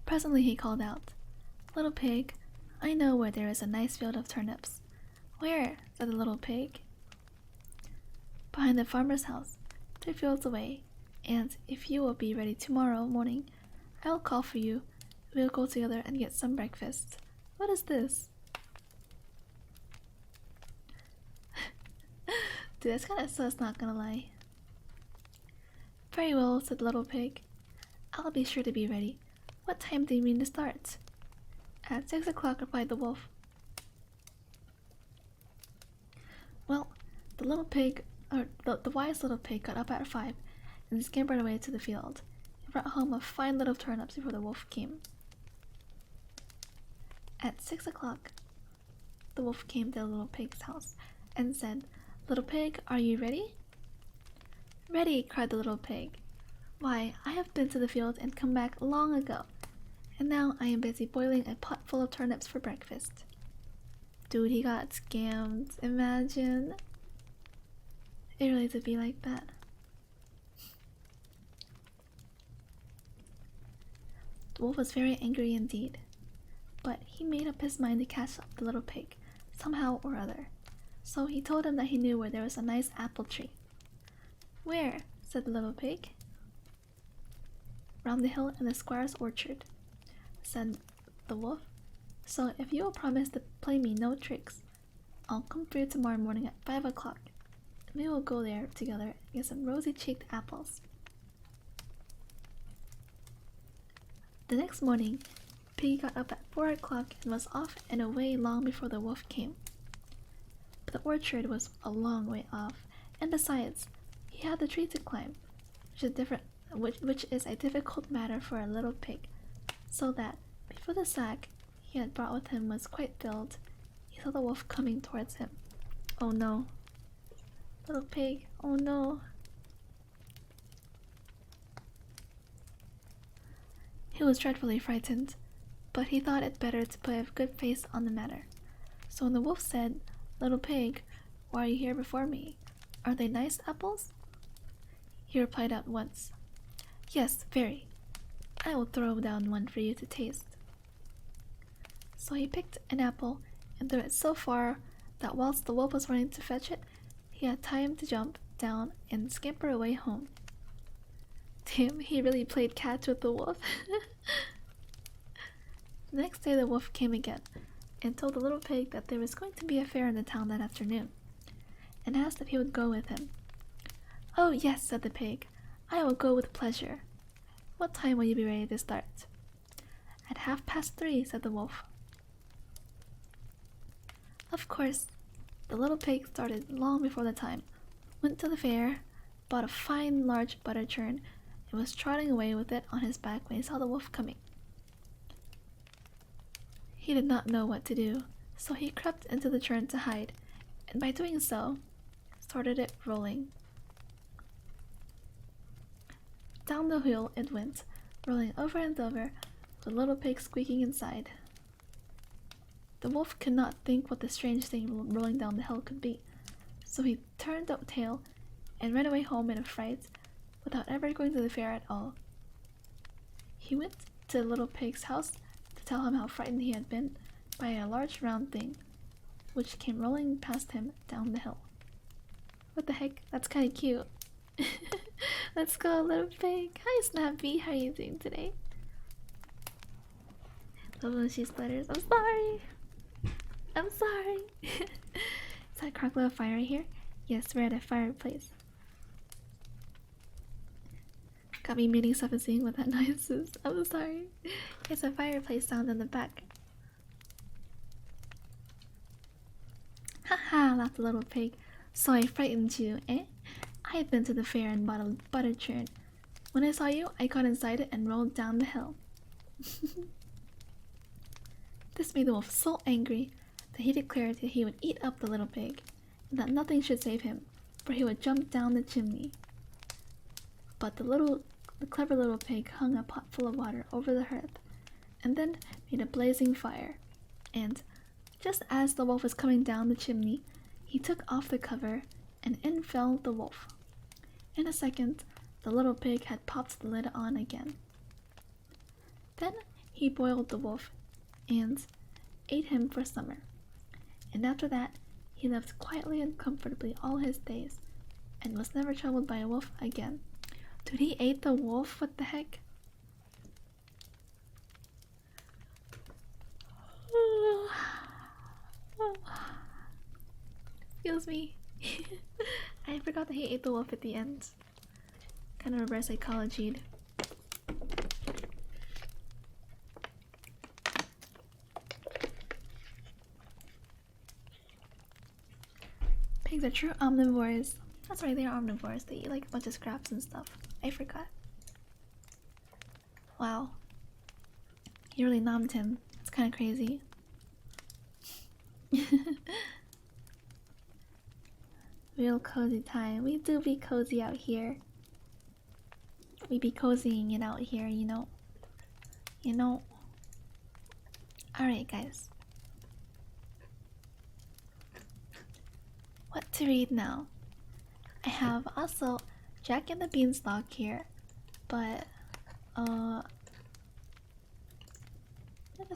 Presently he called out, "Little pig, I know where there is a nice field of turnips." "Where?" said the little pig. "Behind the farmer's house, 3 fields away, and if you will be ready tomorrow morning, I will call for you. We will go together and get some breakfast." What is this? Dude, that's kinda sus, not gonna lie. "Very well," said the little pig. "I'll be sure to be ready. What time do you mean to start?" "At 6 o'clock," replied the wolf. Well, the little pig, or the wise little pig, got up at 5 and scampered away to the field. He brought home a fine little turnips before the wolf came. At 6 o'clock, the wolf came to the little pig's house and said, "Little pig, are you ready?" "Ready," cried the little pig. "Why, I have been to the field and come back long ago, and now I am busy boiling a pot full of turnips for breakfast." Dude, he got scammed. Imagine. It really did be like that. The wolf was very angry indeed, but he made up his mind to catch up the little pig, somehow or other. So he told him that he knew where there was a nice apple tree. "Where?" said the little pig. "Round the hill in the squire's orchard," said the wolf. "So if you will promise to play me no tricks, I'll come for you tomorrow morning at 5 o'clock, and we will go there together and get some rosy-cheeked apples." The next morning, Piggy got up at 4 o'clock and was off and away long before the wolf came. But the orchard was a long way off, and besides, he had the tree to climb, which is a difficult matter for a little pig, so that before the sack he had brought with him was quite filled, he saw the wolf coming towards him. Oh no. Little pig, oh no. He was dreadfully frightened, but he thought it better to put a good face on the matter. So when the wolf said, "Little pig, why are you here before me? Are they nice apples?" he replied at once, "Yes, very. I will throw down one for you to taste." So he picked an apple and threw it so far that whilst the wolf was running to fetch it, he had time to jump down and scamper away home. Damn, he really played catch with the wolf. The next day the wolf came again and told the little pig that there was going to be a fair in the town that afternoon, and asked if he would go with him. "Oh yes," said the pig, "I will go with pleasure. What time will you be ready to start?" "At 3:30, said the wolf. "Of course, The little pig started long before the time, went to the fair, bought a fine large butter churn, and was trotting away with it on his back when he saw the wolf coming. He did not know what to do, so he crept into the churn to hide, and by doing so, started it rolling. Down the hill it went, rolling over and over, with the little pig squeaking inside. The wolf could not think what the strange thing rolling down the hill could be, so he turned the tail and ran away home in a fright, without ever going to the fair at all. He went to the little pig's house to tell him how frightened he had been by a large round thing, which came rolling past him down the hill. What the heck? That's kind of cute. Let's go, little pig. Hi, Snappy. How are you doing today? Love when she splatters. I'm sorry. I'm sorry. Is that crocodile fire right here? Yes, we're at a fireplace. Got me meeting stuff and seeing what that noise is. I'm sorry. It's a fireplace sound in the back. Haha, laughed the little pig. So I frightened you, eh? I had been to the fair and bought a butter churn. When I saw you, I got inside it and rolled down the hill. This made the wolf so angry that he declared that he would eat up the little pig, and that nothing should save him, for he would jump down the chimney. But the clever little pig hung a pot full of water over the hearth, and then made a blazing fire, and, just as the wolf was coming down the chimney, he took off the cover, and in fell the wolf. In a second, the little pig had popped the lid on again. Then he boiled the wolf, and ate him for summer, and after that he lived quietly and comfortably all his days, and was never troubled by a wolf again. Dude, he ate the wolf? What the heck? Excuse me. I forgot that he ate the wolf at the end. Kind of reverse psychology. Pigs are true omnivores. That's right, they are omnivores. They eat like a bunch of scraps and stuff. I forgot. Wow. You really nommed him. It's kind of crazy. Real cozy time. We do be cozy out here. We be cozying it out here, you know. You know. Alright, guys. What to read now? I have also Jack and the Beanstalk here, but there's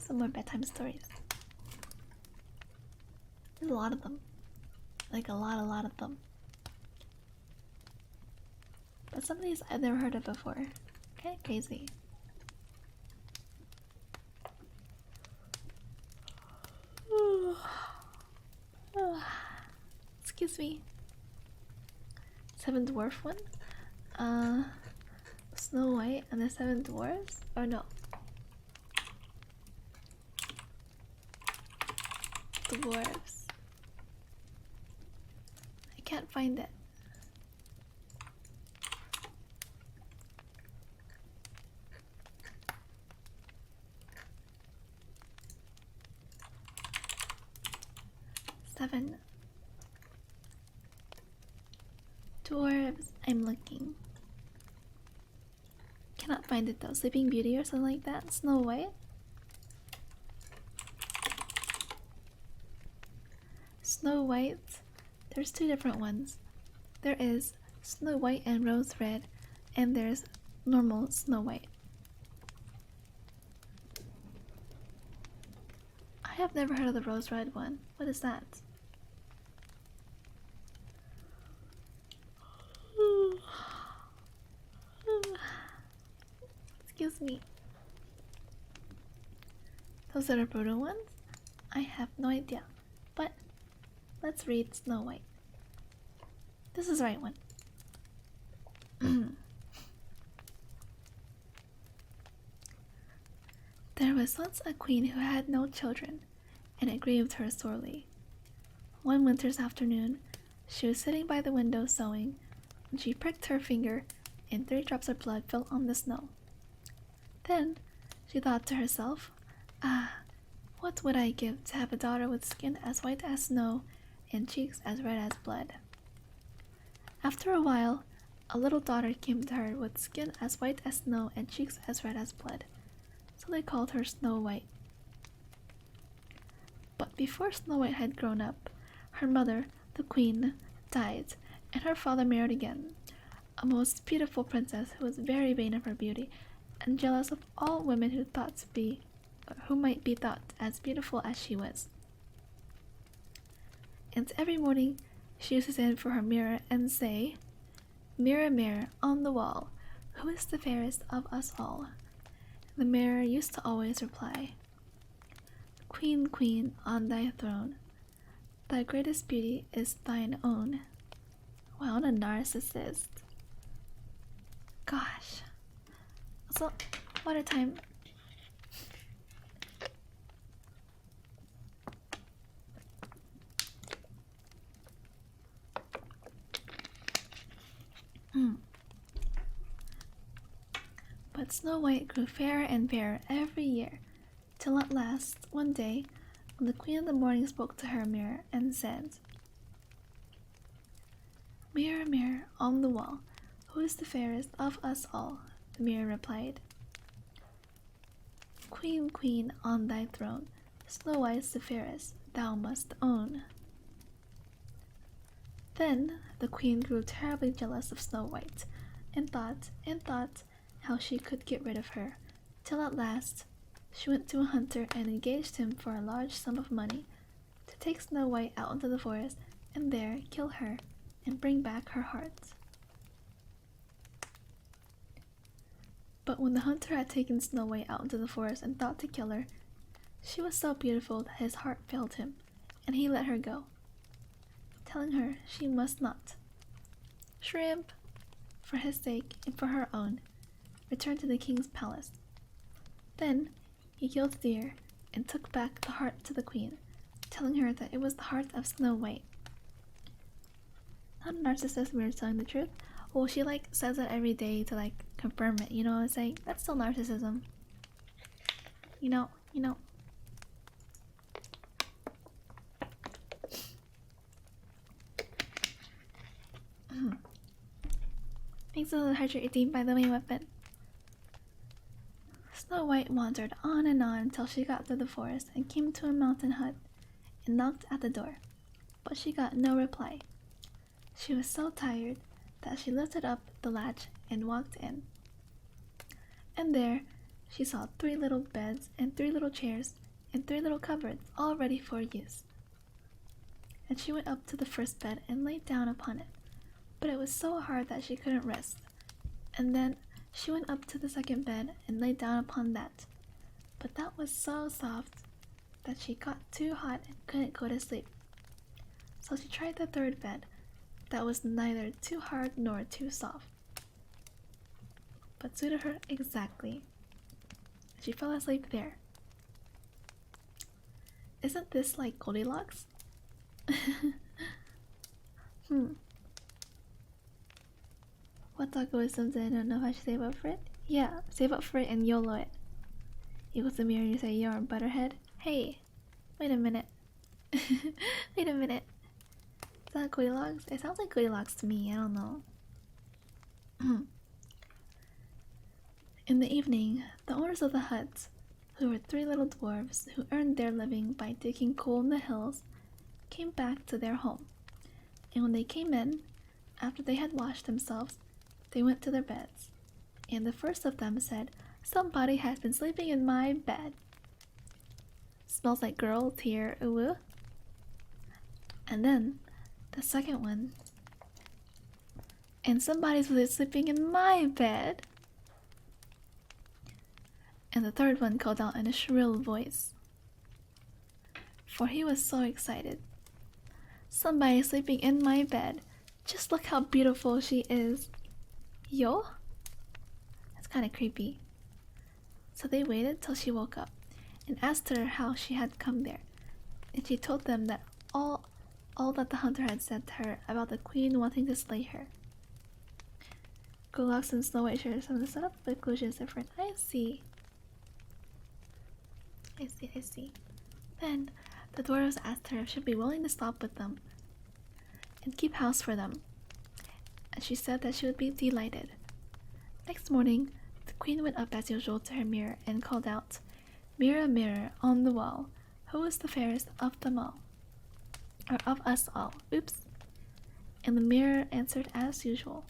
some more bedtime stories. There's a lot of them, like a lot of them. But some of these I've never heard of before. Kind of crazy. Excuse me. Seven Dwarf one? Snow White and the Seven Dwarfs? Or no. Dwarfs. I can't find it. Seven Dwarves. I'm looking. Cannot find it though. Sleeping Beauty or something like that. Snow White. Snow White. There's two different ones. There is Snow White and Rose Red, and there's normal Snow White. I have never heard of the Rose Red one. What is that? Excuse me. Those are the brutal ones? I have no idea. But let's read Snow White. This is the right one. There was once a queen who had no children, and it grieved her sorely. One winter's afternoon, she was sitting by the window sewing, when she pricked her finger, and 3 drops of blood fell on the snow. Then she thought to herself, "Ah, what would I give to have a daughter with skin as white as snow and cheeks as red as blood?" After a while, a little daughter came to her with skin as white as snow and cheeks as red as blood, so they called her Snow White. But before Snow White had grown up, her mother, the queen, died, and her father married again, a most beautiful princess who was very vain of her beauty and jealous of all women who might be thought as beautiful as she was. And every morning she used to stand before her mirror and say, "Mirror, mirror on the wall, who is the fairest of us all?" The mirror used to always reply, "Queen, queen, on thy throne, thy greatest beauty is thine own." Wow, what a narcissist. Gosh. Also, water time. But Snow White grew fairer and fairer every year, till at last, one day, when the Queen of the Morning spoke to her mirror and said, "Mirror, mirror on the wall, who is the fairest of us all?" the mirror replied, "Queen, queen, on thy throne, Snow White's the fairest, thou must own." Then the queen grew terribly jealous of Snow White, and thought how she could get rid of her, till at last she went to a hunter and engaged him for a large sum of money to take Snow White out into the forest and there kill her and bring back her heart. But when the hunter had taken Snow White out into the forest and thought to kill her, she was so beautiful that his heart failed him, and he let her go, telling her she must not. Shrimp, for his sake and for her own, returned to the king's palace. Then he killed the deer and took back the heart to the queen, telling her that it was the heart of Snow White. Not a narcissist, we were telling the truth. Well, she says it every day to confirm it, you know what I'm saying? That's still narcissism. You know. Thanks for the hydrate 18, by the way, weapon. Snow White wandered on and on until she got through the forest and came to a mountain hut and knocked at the door, but she got no reply. She was so tired that she lifted up the latch and walked in. And there she saw 3 little beds and 3 little chairs and 3 little cupboards all ready for use. And she went up to the first bed and lay down upon it, but it was so hard that she couldn't rest. And then she went up to the second bed and lay down upon that, but that was so soft that she got too hot and couldn't go to sleep. So she tried the third bed, that was neither too hard nor too soft, but suited her exactly. She fell asleep there. Isn't this like Goldilocks? What taco wisdom did I don't know if I should save up for it? Yeah, save up for it and YOLO it. Equals the mirror and you say you're a butterhead. Hey, wait a minute. Wait a minute. Is that Goldilocks? It sounds like Goldilocks to me, I don't know. In the evening, the owners of the hut, who were 3 little dwarves who earned their living by digging coal in the hills, came back to their home. And when they came in, after they had washed themselves, they went to their beds. And the first of them said, "Somebody has been sleeping in my bed." Smells like girls here, ooh. And then the second one, "And somebody's really sleeping in my bed." And the third one called out in a shrill voice, for he was so excited. "Somebody's sleeping in my bed. Just look how beautiful she is." Yo? That's kind of creepy. So they waited till she woke up and asked her how she had come there. And she told them that all all that the hunter had said to her about the queen wanting to slay her. Goldilocks and Snow White share some of the setup, but conclusion is different. I see. I see. Then, the dwarves asked her if she'd be willing to stop with them and keep house for them, and she said that she would be delighted. Next morning, the queen went up as usual to her mirror and called out, "Mirror, mirror on the wall, who is the fairest of them all? Or of us all?" Oops. And the mirror answered as usual,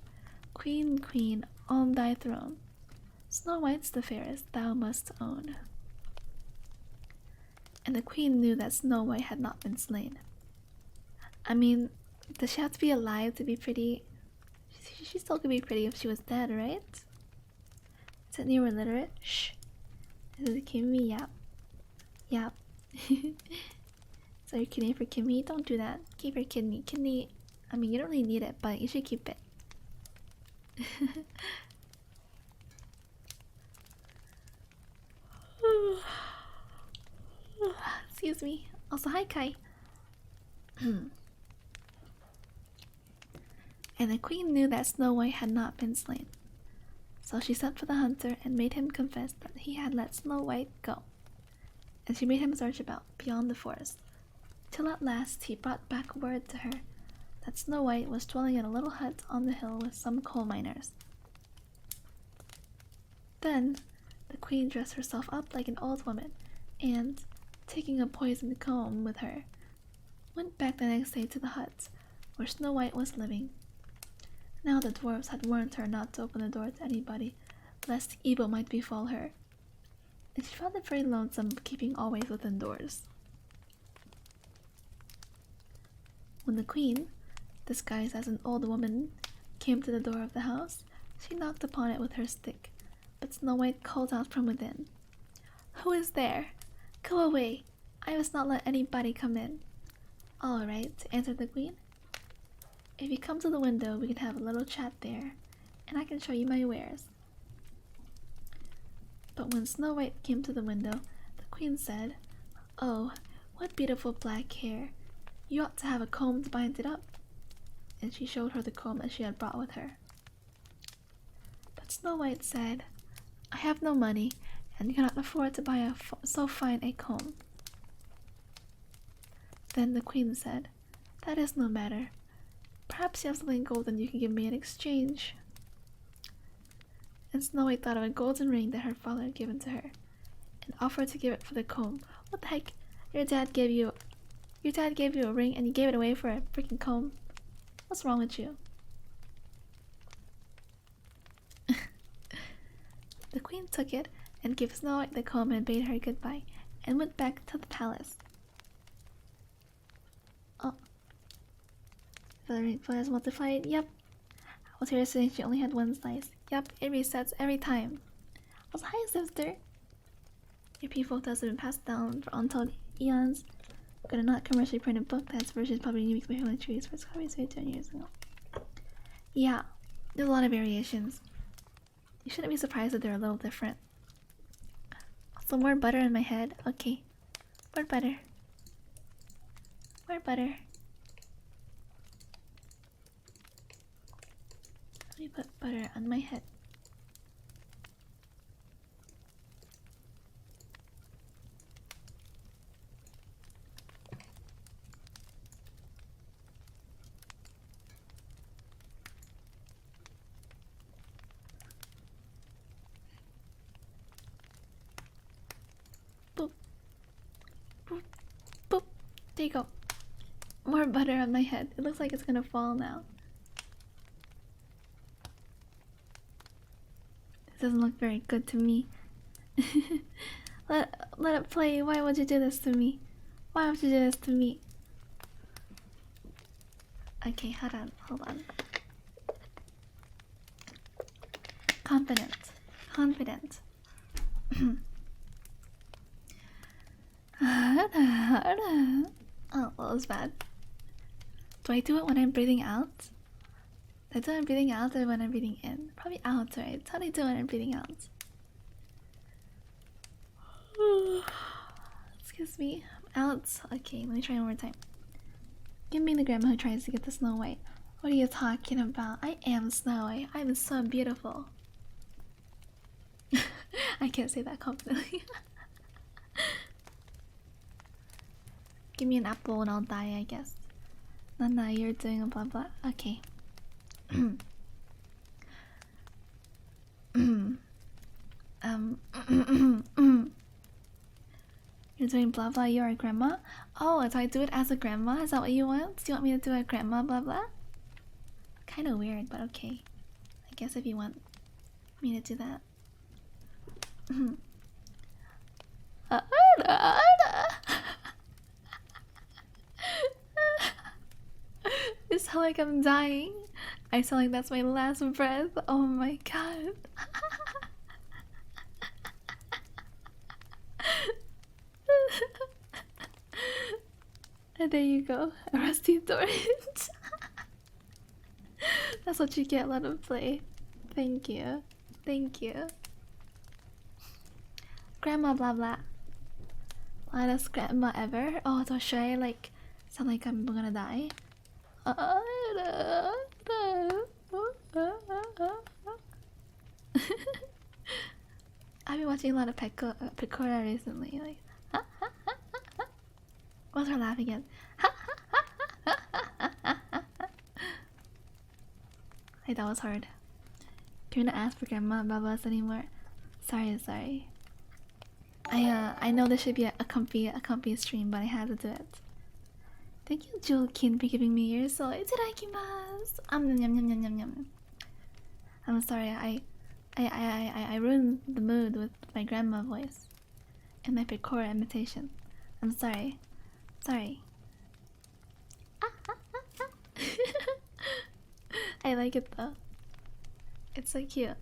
"Queen, queen, on thy throne, Snow White's the fairest thou must own." And the queen knew that Snow White had not been slain. I mean, does she have to be alive to be pretty? She still could be pretty if she was dead, right? Is it new or illiterate? Shh. Is it Kimi? Yap. Yap. So you're kidding for Kimi? Don't do that. Keep your kidney. Kidney, I mean, you don't really need it, but you should keep it. Excuse me. Also, hi Kai. And the queen knew that Snow White had not been slain. So she sent for the hunter and made him confess that he had let Snow White go. And she made him search about beyond the forest, till at last he brought back word to her that Snow White was dwelling in a little hut on the hill with some coal miners. Then the queen dressed herself up like an old woman and, taking a poisoned comb with her, went back the next day to the hut where Snow White was living. Now the dwarves had warned her not to open the door to anybody, lest evil might befall her, and she found it very lonesome keeping always within doors. When the queen, disguised as an old woman, came to the door of the house, she knocked upon it with her stick, but Snow White called out from within, "Who is there? Go away! I must not let anybody come in." "All right," answered the queen. "If you come to the window, we can have a little chat there, and I can show you my wares." But when Snow White came to the window, the queen said, "Oh, what beautiful black hair! You ought to have a comb to bind it up." And she showed her the comb that she had brought with her. But Snow White said, "I have no money, and cannot afford to buy so fine a comb." Then the queen said, "That is no matter. Perhaps you have something golden you can give me in exchange." And Snow White thought of a golden ring that her father had given to her, and offered to give it for the comb. What the heck? Your dad gave you a ring and you gave it away for a freaking comb? What's wrong with you? The queen took it and gave Snow White the comb and bade her goodbye, and went back to the palace. Oh. The rainfall has multiplied. Yep. I was here saying she only had one slice. Yep, it resets every time. Also, hi sister. Your people has been passed down for untold eons. Got a not commercially printed book that's version probably unique by human trees for its copies made 10 years ago. Yeah, there's a lot of variations. You shouldn't be surprised that they're a little different. Also, more butter in my head. Okay. More butter. More butter. Let me put butter on my head. Boop. Boop. Boop. There you go. More butter on my head. It looks like it's gonna fall now. Doesn't look very good to me. let it play. Why would you do this to me? Why would you do this to me? Okay, hold on. Confident. Oh, that was bad. Do I do it when I'm breathing out? I do it when I'm breathing out or when I'm breathing in? Probably out, right? How do I do it when I'm breathing out? Excuse me. I'm out. Okay, let me try one more time. Give me the grandma who tries to get the Snow White. What are you talking about? I am Snow White. I'm so beautiful. I can't say that confidently. Give me an apple and I'll die, I guess. Nana, you're doing a blah blah. Okay. You're doing blah blah, you're a grandma? Oh, do I do it as a grandma? Is that what you want? Do you want me to do a grandma blah blah? Kinda weird, but okay. I guess if you want me to do that. I sound like I'm dying. I sound like that's my last breath. Oh my god. And there you go, a rusty torrent. That's what you get, let him play. Thank you. Thank you. Grandma blah blah. Loudest grandma ever. Oh, so should I like sound like I'm gonna die? I've been watching a lot of Pecora recently. Like, what's her laugh again? Hey, that was hard. Can you not ask for grandma babas anymore? Sorry. I know this should be a comfy stream, but I had to do it. Thank you, Julkin, for giving me your soul. Itadakimasu. Yum. I'm sorry, I ruined the mood with my grandma voice and my Pecora imitation. I'm sorry. I like it though. It's so cute.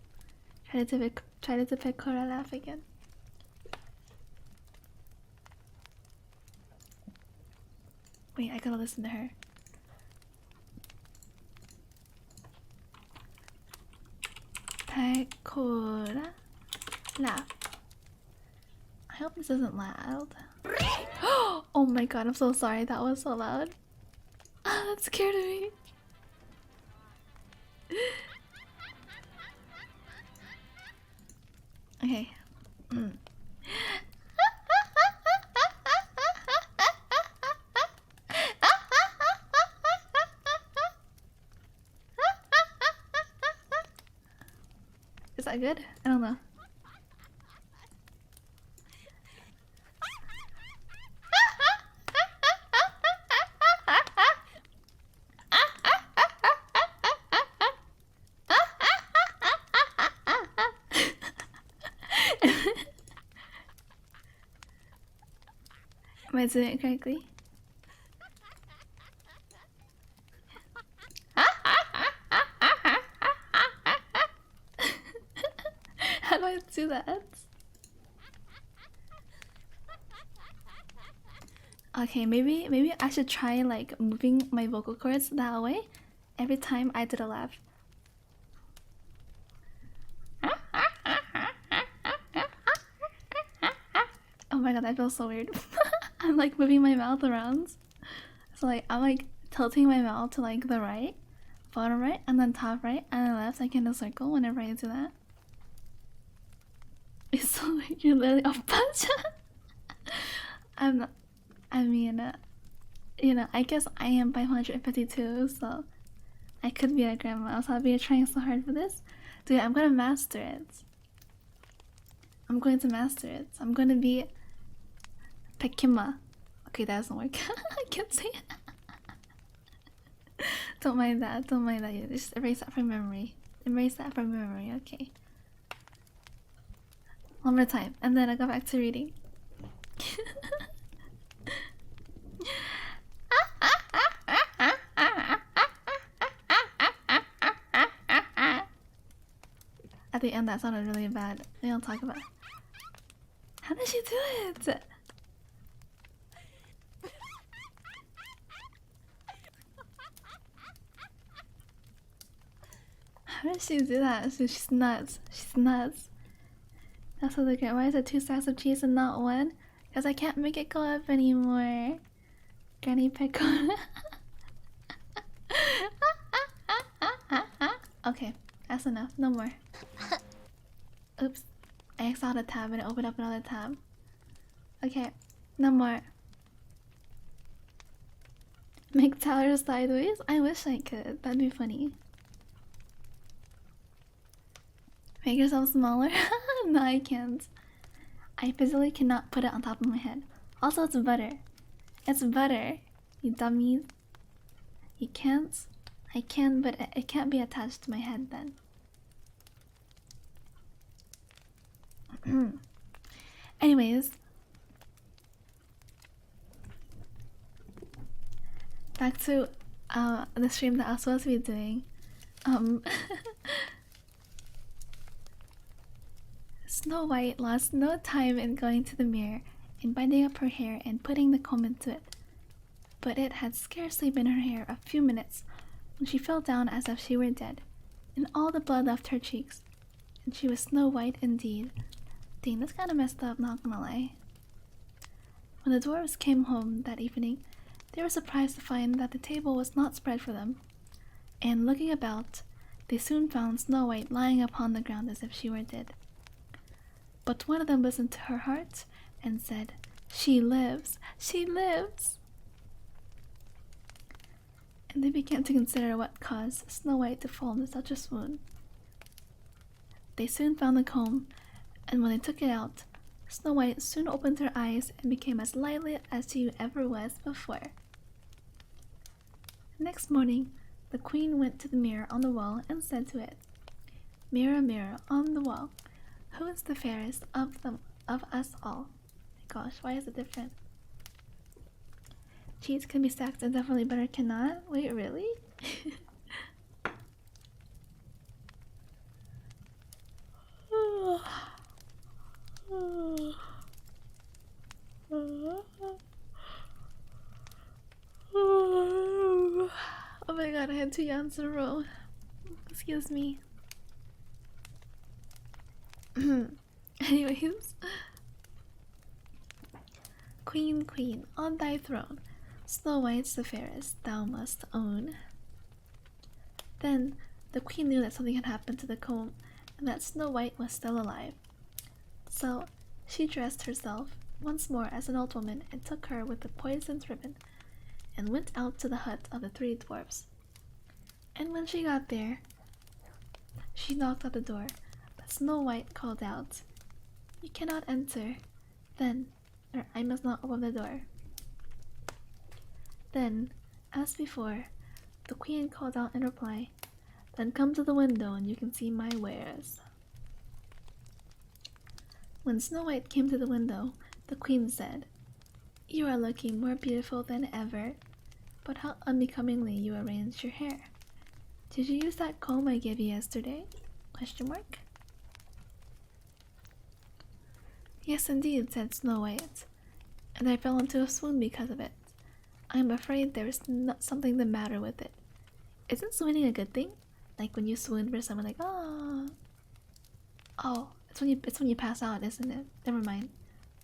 Try to Pecora laugh again. Wait, I gotta listen to her. Pecora laugh. I hope this isn't loud. Oh my god, I'm so sorry. That was so loud. Ah, that scared me. Okay. Is that good? I don't know. Am I doing it correctly? How do I do that? Okay, maybe I should try like moving my vocal cords that way every time I did a laugh. Oh my god, that feels so weird. I'm like moving my mouth around. So like I'm like tilting my mouth to like the right, bottom right, and then top right, and then left like in a circle whenever I do that. It's so weird, you're literally off punch. I'm not, I mean, you know, I guess I am 552, so I could be a grandma, so I'll be trying so hard for this. Dude, I'm gonna master it. I'm going to master it. I'm gonna be Pekima. Okay, that doesn't work. I can't say it. Don't mind that. You just erase that from memory. Okay. One more time, and then I go back to reading. At the end, that sounded really bad. We don't talk about it. How did she do it? How did she do that? She's nuts. That's what great. Why is it 2 stacks of cheese and not 1? Because I can't make it go up anymore. Granny Pecora. Okay, that's enough. No more. Oops. I X out a tab and I opened up another tab. Okay, no more. Make towers sideways? I wish I could. That'd be funny. Make yourself smaller? No, I can't. I physically cannot put it on top of my head. Also, it's butter. It's butter. You dummies. You can't. I can, but it can't be attached to my head then. Anyways. Back to the stream that I was supposed to be doing. Snow White lost no time in going to the mirror and binding up her hair and putting the comb into it. But it had scarcely been her hair a few minutes when she fell down as if she were dead, and all the blood left her cheeks, and she was Snow White indeed. Dang, that's kinda messed up, not gonna lie. When the dwarves came home that evening, they were surprised to find that the table was not spread for them, and looking about, they soon found Snow White lying upon the ground as if she were dead. But one of them listened to her heart and said, "She lives! She lives!" And they began to consider what caused Snow White to fall into such a swoon. They soon found the comb, and when they took it out, Snow White soon opened her eyes and became as lively as she ever was before. Next morning, the queen went to the mirror on the wall and said to it, "Mirror, mirror on the wall, who is the fairest of us all?" My gosh, why is it different? Cheese can be stacked and definitely butter cannot. Wait, really? Oh my god, I had 2 yawns in a row. Excuse me. Anyways. Queen, queen, on thy throne, Snow White's the fairest, thou must own. Then the queen knew that something had happened to the comb, and that Snow White was still alive. So she dressed herself once more as an old woman and took her with the poisoned ribbon, and went out to the hut of the 3 dwarfs. And when she got there, she knocked at the door, but Snow White called out, "You cannot enter. Then, or I must not open the door." Then, as before, the queen called out in reply, "Then come to the window and you can see my wares." When Snow White came to the window, the queen said, "You are looking more beautiful than ever, but how unbecomingly you arranged your hair. Did you use that comb I gave you yesterday? Question mark. "Yes, indeed," said Snow White, "and I fell into a swoon because of it. I am afraid there is something the matter with it. Isn't swooning a good thing? Like when you swoon for someone, like, oh, it's when you pass out, isn't it? Never mind.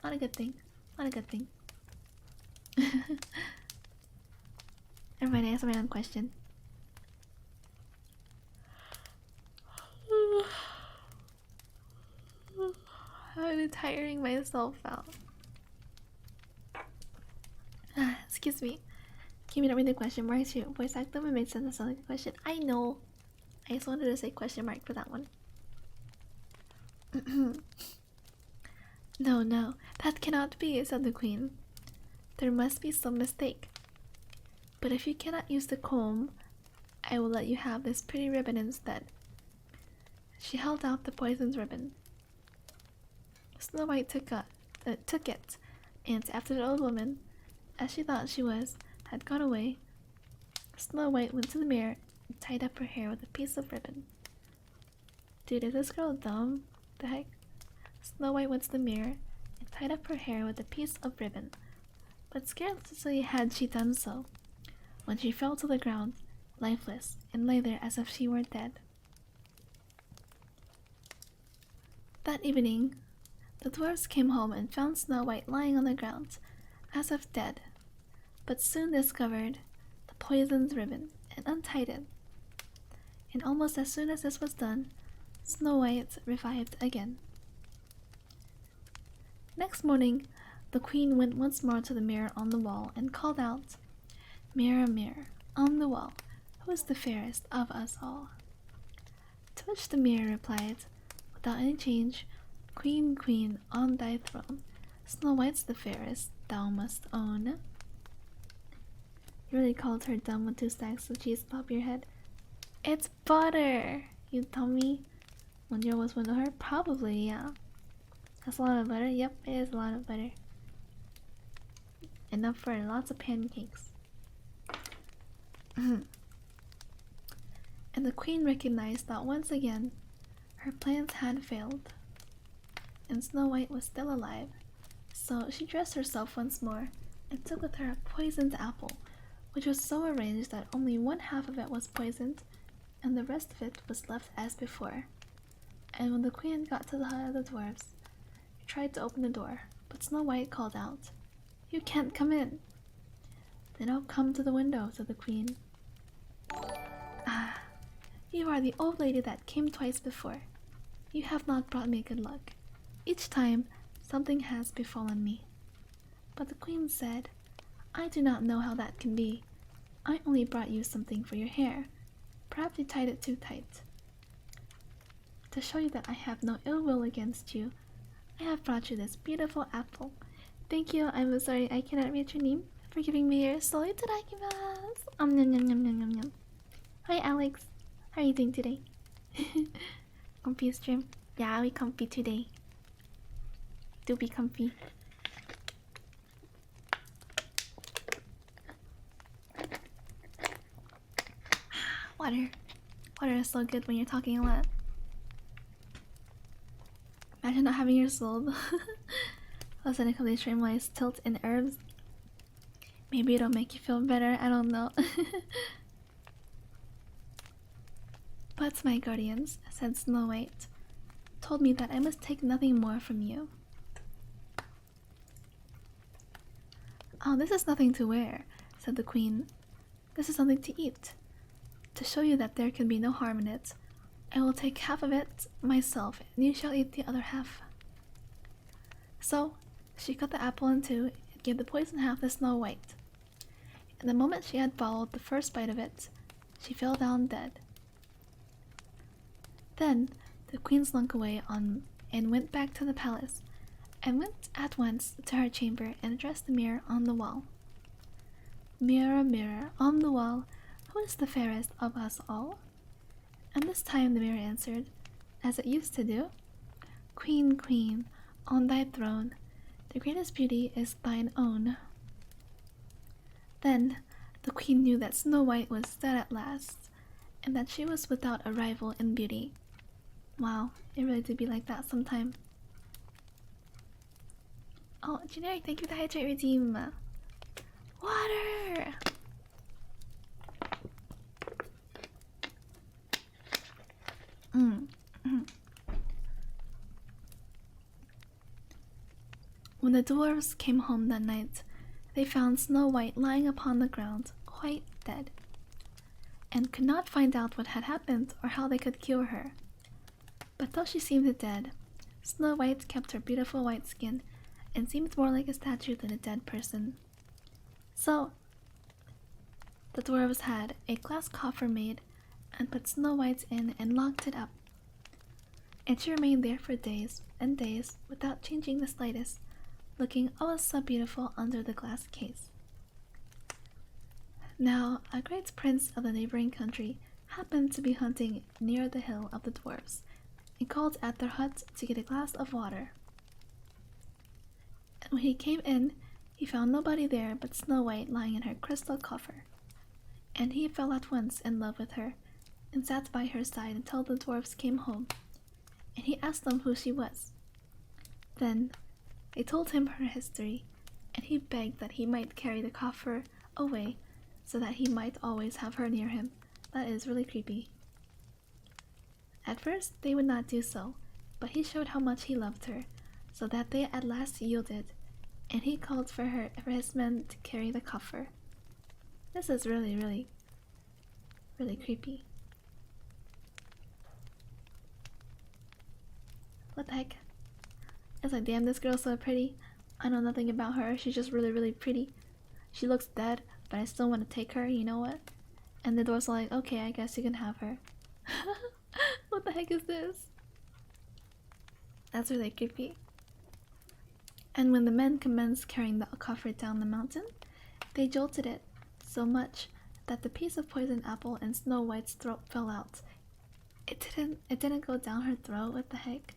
Not a good thing. Not a good thing." Never mind, I answered my own question. I'm tiring myself out. Excuse me. Can you not read the question marks? Your voice active and made sense to sound like a question. I know. I just wanted to say question mark for that one. "No, no, that cannot be," said the queen. "There must be some mistake. But if you cannot use the comb, I will let you have this pretty ribbon instead." She held out the poisoned ribbon. Snow White took it, and after the old woman, as she thought she was, had gone away, Snow White went to the mirror and tied up her hair with a piece of ribbon. Dude, is this girl dumb? The heck? Snow White went to the mirror and tied up her hair with a piece of ribbon, but scarcely had she done so when she fell to the ground, lifeless, and lay there as if she were dead. That evening, the dwarfs came home and found Snow White lying on the ground, as if dead, but soon discovered the poisoned ribbon and untied it. And almost as soon as this was done, Snow White revived again. Next morning, the queen went once more to the mirror on the wall and called out, "Mirror, mirror, on the wall, who is the fairest of us all?" To which the mirror replied, without any change, "Queen, queen, on thy throne, Snow White's the fairest, thou must own." You really called her dumb with 2 stacks of cheese above your head? It's butter! You tell me when you're always one to her? Probably, yeah. That's a lot of butter? Yep, it is a lot of butter. Enough for lots of pancakes. And the queen recognized that once again, her plans had failed. And Snow White was still alive. So she dressed herself once more and took with her a poisoned apple, which was so arranged that only 1/2 of it was poisoned and the rest of it was left as before. And when the queen got to the hut of the dwarves, she tried to open the door, but Snow White called out, "You can't come in." "Then I'll come to the window," said the queen. "Ah, you are the old lady that came twice before. You have not brought me good luck. Each time, something has befallen me." But the queen said, "I do not know how that can be. I only brought you something for your hair. Perhaps you tied it too tight. To show you that I have no ill will against you, I have brought you this beautiful apple. Thank you. I'm sorry I cannot read your name, for giving me your soul. Itadakimasu. Nom nom nom nom nom nom. Hi Alex. How are you doing today? Comfy stream? Yeah, we comfy today. Do be comfy. Water. Water is so good when you're talking a lot. Imagine not having your soul. All of a sudden, come to stream while tilt in herbs. Maybe it'll make you feel better. I don't know. But my guardians, said Snow White, told me that I must take nothing more from you. "Oh, this is nothing to wear," said the queen. "This is something to eat. To show you that there can be no harm in it, I will take half of it myself, and you shall eat the other half." So she cut the apple in 2 and gave the poison half to Snow White. And the moment she had swallowed the first bite of it, she fell down dead. Then the queen slunk away and went back to the palace, and went at once to her chamber and addressed the mirror on the wall. "Mirror, mirror, on the wall, who is the fairest of us all?" And this time the mirror answered, as it used to do, "Queen, queen, on thy throne, the greatest beauty is thine own." Then the queen knew that Snow White was dead at last, and that she was without a rival in beauty. Wow, it really did be like that sometime. Oh, Generic, thank you for the hydrate redeem. Water! When the dwarves came home that night, they found Snow White lying upon the ground, quite dead, and could not find out what had happened or how they could cure her. But though she seemed dead, Snow White kept her beautiful white skin and seemed more like a statue than a dead person. So the dwarves had a glass coffer made and put Snow White in and locked it up. And she remained there for days and days without changing the slightest, looking oh so beautiful under the glass case. Now, a great prince of the neighboring country happened to be hunting near the hill of the dwarves, and called at their hut to get a glass of water. And when he came in, he found nobody there but Snow White lying in her crystal coffer. And he fell at once in love with her, and sat by her side until the dwarves came home, and he asked them who she was. Then they told him her history, and he begged that he might carry the coffer away so that he might always have her near him. That is really creepy. At first they would not do so, but he showed how much he loved her, so that they at last yielded, and he called for his men to carry the coffer. This is really creepy. What the heck? It's like, damn, this girl's so pretty. I know nothing about her. She's just really, really pretty. She looks dead, but I still want to take her, you know what? And the door's like, okay, I guess you can have her. What the heck is this? That's really creepy. And when the men commenced carrying the coffer down the mountain, they jolted it so much that the piece of poisoned apple in Snow White's throat fell out. It didn't go down her throat. What the heck?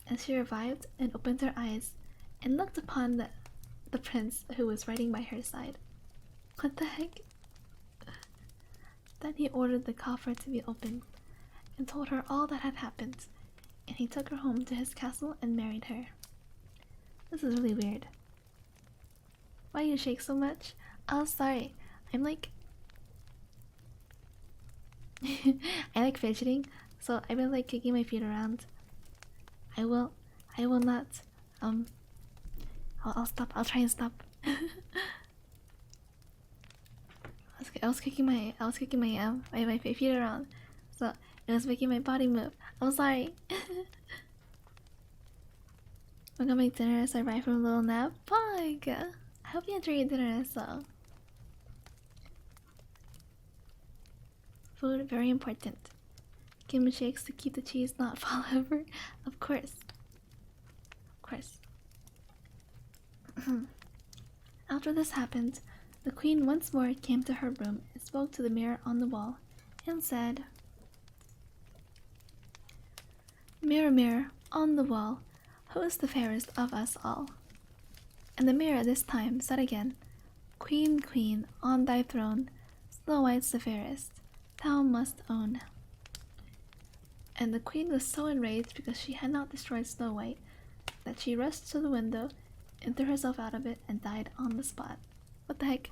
And she revived and opened her eyes and looked upon the prince who was riding by her side. What the heck? Then he ordered the coffer to be opened and told her all that had happened, and he took her home to his castle and married her. This is really weird. Why you shake so much? Oh, sorry. I'm like... I like fidgeting, so I've been like kicking my feet around. I will not. I'll stop. I'll try and stop. I was kicking my feet around, so it was making my body move. I'm sorry. I'm gonna make dinner as I arrive from a little nap. Pog! I hope you enjoy your dinner as well. Food, very important. Kimi shakes to keep the cheese not fall over. Of course. Of course. After this happened, the queen once more came to her room and spoke to the mirror on the wall and said, "Mirror, mirror, on the wall, who is the fairest of us all?" And the mirror this time said again, "Queen, queen, on thy throne, Snow White's the fairest, thou must own." And the queen was so enraged because she had not destroyed Snow White that she rushed to the window and threw herself out of it and died on the spot. What the heck?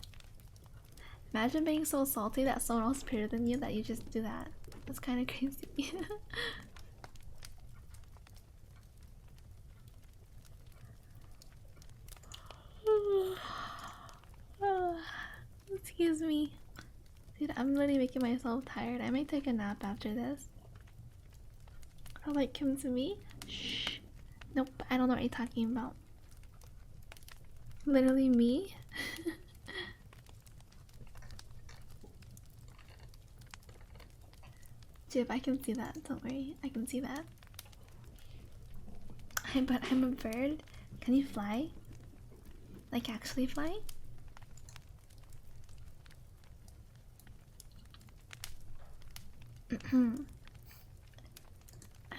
Imagine being so salty that someone else is prettier than you that you just do that. That's kind of crazy. Excuse me. Dude, I'm literally making myself tired. I might take a nap after this. Oh, like, come to me? Shh. Nope, I don't know what you're talking about. Literally me? Jib, I can see that. Don't worry. I can see that. But I'm a bird. Can you fly? Like, actually fly?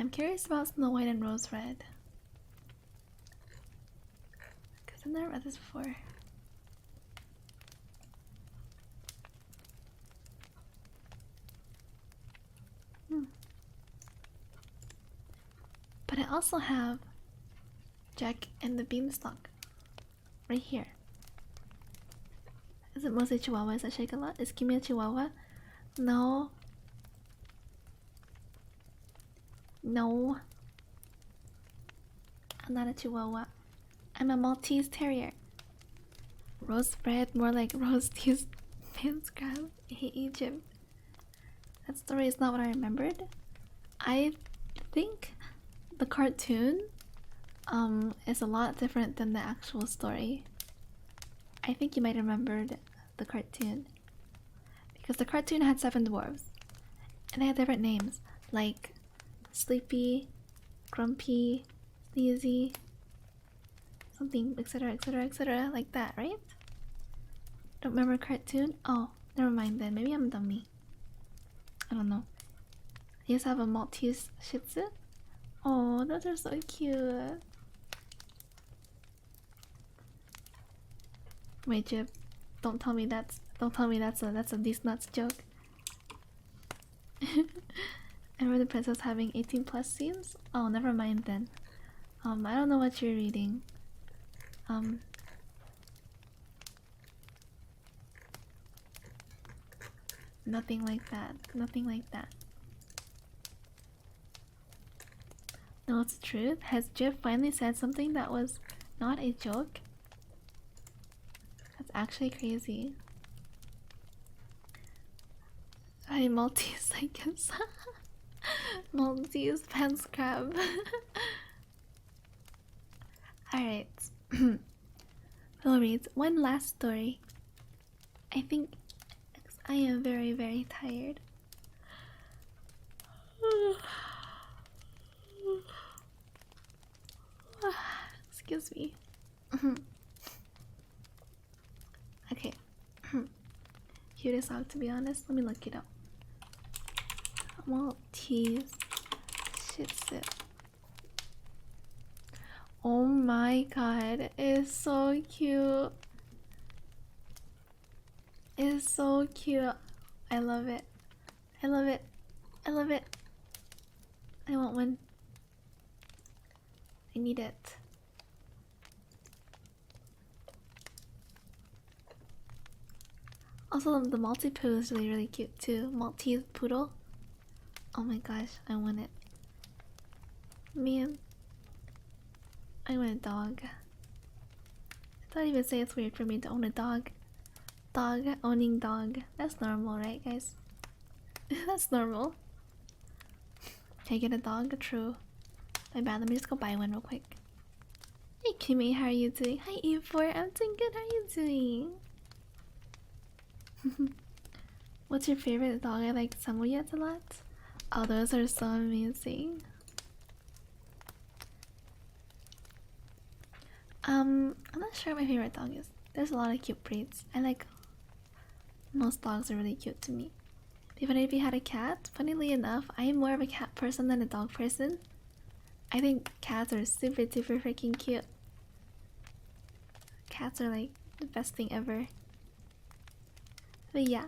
I'm curious about Snow White and Rose Red. Because I've never read this before. But I also have Jack and the Beanstalk right here. Is it mostly Chihuahuas that shake a lot? Is Kimi a Chihuahua? No. No. I'm not a Chihuahua. I'm a Maltese Terrier. Rose Red, more like Rose Teased Pins Crab. I hate Egypt. That story is not what I remembered. I think the cartoon is a lot different than the actual story. I think you might have remembered the cartoon. Because the cartoon had 7 dwarves. And they had different names. Like Sleepy, Grumpy, Sneezy, something, etc, etc, etc, like that, right? Don't remember cartoon? Oh, never mind then. Maybe I'm a dummy. I don't know. I used to have a Maltese Shih Tzu. Oh, those are so cute. Wait, Jib, don't tell me that's a these nuts joke. I remember the princess having 18+ scenes. Oh, never mind then. I don't know what you're reading. Nothing like that. Nothing like that. No, it's the truth. Has Jib finally said something that was not a joke? That's actually crazy. I Maltese, I guess. Maltese fence crab. Alright. We'll read one last story. I think I am very, very tired. Excuse me. Okay. Cutest dog, to be honest. Let me look it up. Maltese Shih Tzu. Oh my god, it's so cute. It's so cute. I love it. I love it. I love it. I want one. I need it. Also, the Maltese Poo is really, really cute too. Maltese Poodle. Oh my gosh, I want it. Man, I want a dog. I thought even say it's weird for me to own a dog. Dog owning dog. That's normal, right, guys? That's normal. Can I get a dog? True. My bad, let me just go buy one real quick. Hey Kimi, how are you doing? Hi E4, I'm doing good, how are you doing? What's your favorite dog? I like Samoyeds a lot. Oh, those are so amazing. I'm not sure what my favorite dog is. There's a lot of cute breeds. I like most dogs are really cute to me. Even if you had a cat, funnily enough, I am more of a cat person than a dog person. I think cats are super freaking cute. Cats are like the best thing ever. But yeah.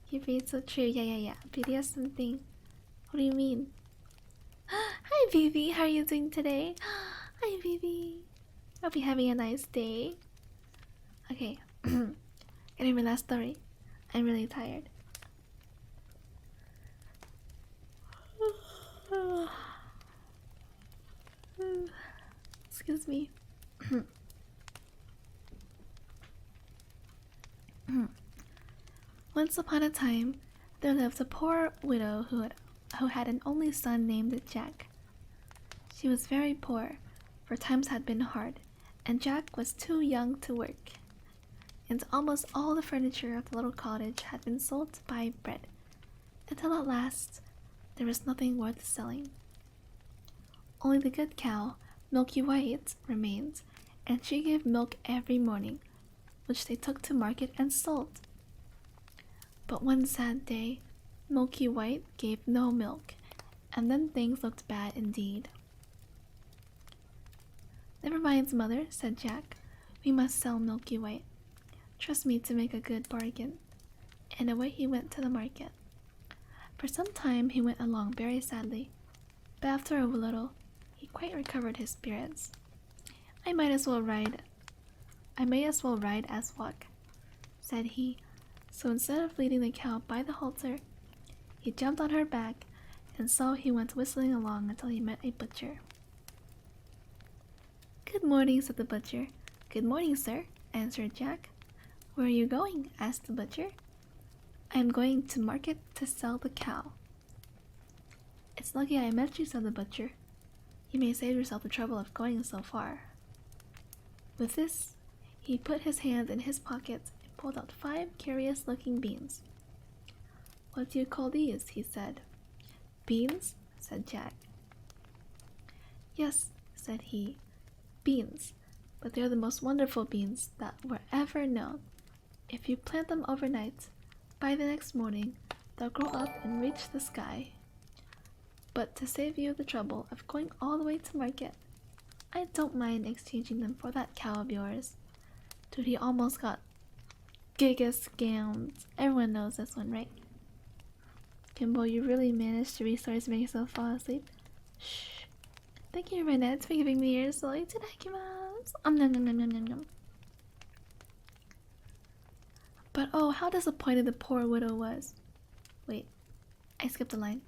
You breed so true. Yeah. BDSM thing. What do you mean? Hi baby, how are you doing today? Hi baby. Hope you're having a nice day. Okay. Getting my last story. I'm really tired. Excuse me. Once upon a time, there lived a poor widow who had an only son named Jack. She was very poor, for times had been hard, and Jack was too young to work. And almost all the furniture of the little cottage had been sold to buy bread, until at last there was nothing worth selling. Only the good cow, Milky White, remained, and she gave milk every morning, which they took to market and sold. But one sad day, Milky White gave no milk, and then things looked bad indeed. "Never mind, mother," said Jack. "We must sell Milky White. Trust me to make a good bargain." And away he went to the market. For some time he went along very sadly, but after a little he quite recovered his spirits. I may as well ride as walk," said he. So instead of leading the cow by the halter, he jumped on her back, and so he went whistling along until he met a butcher. "Good morning," said the butcher. "Good morning, sir," answered Jack. "Where are you going?" asked the butcher. "I am going to market to sell the cow." "It's lucky I met you," said the butcher. "You may save yourself the trouble of going so far." With this, he put his hand in his pocket and pulled out 5 curious-looking beans. "What do you call these?" he said. "Beans?" said Jack. "Yes," said he, "beans, but they're the most wonderful beans that were ever known. If you plant them overnight, by the next morning they'll grow up and reach the sky. But to save you the trouble of going all the way to market, I don't mind exchanging them for that cow of yours." Dude, he almost got giga scammed. Everyone knows this one, right? Kimbo, you really managed to restore to make yourself fall asleep. Shh. Thank you, Renette, for giving me your soul. Itadakimasu. Nom nom nom nom nom nom. But oh, how disappointed the poor widow was. Wait, I skipped a line.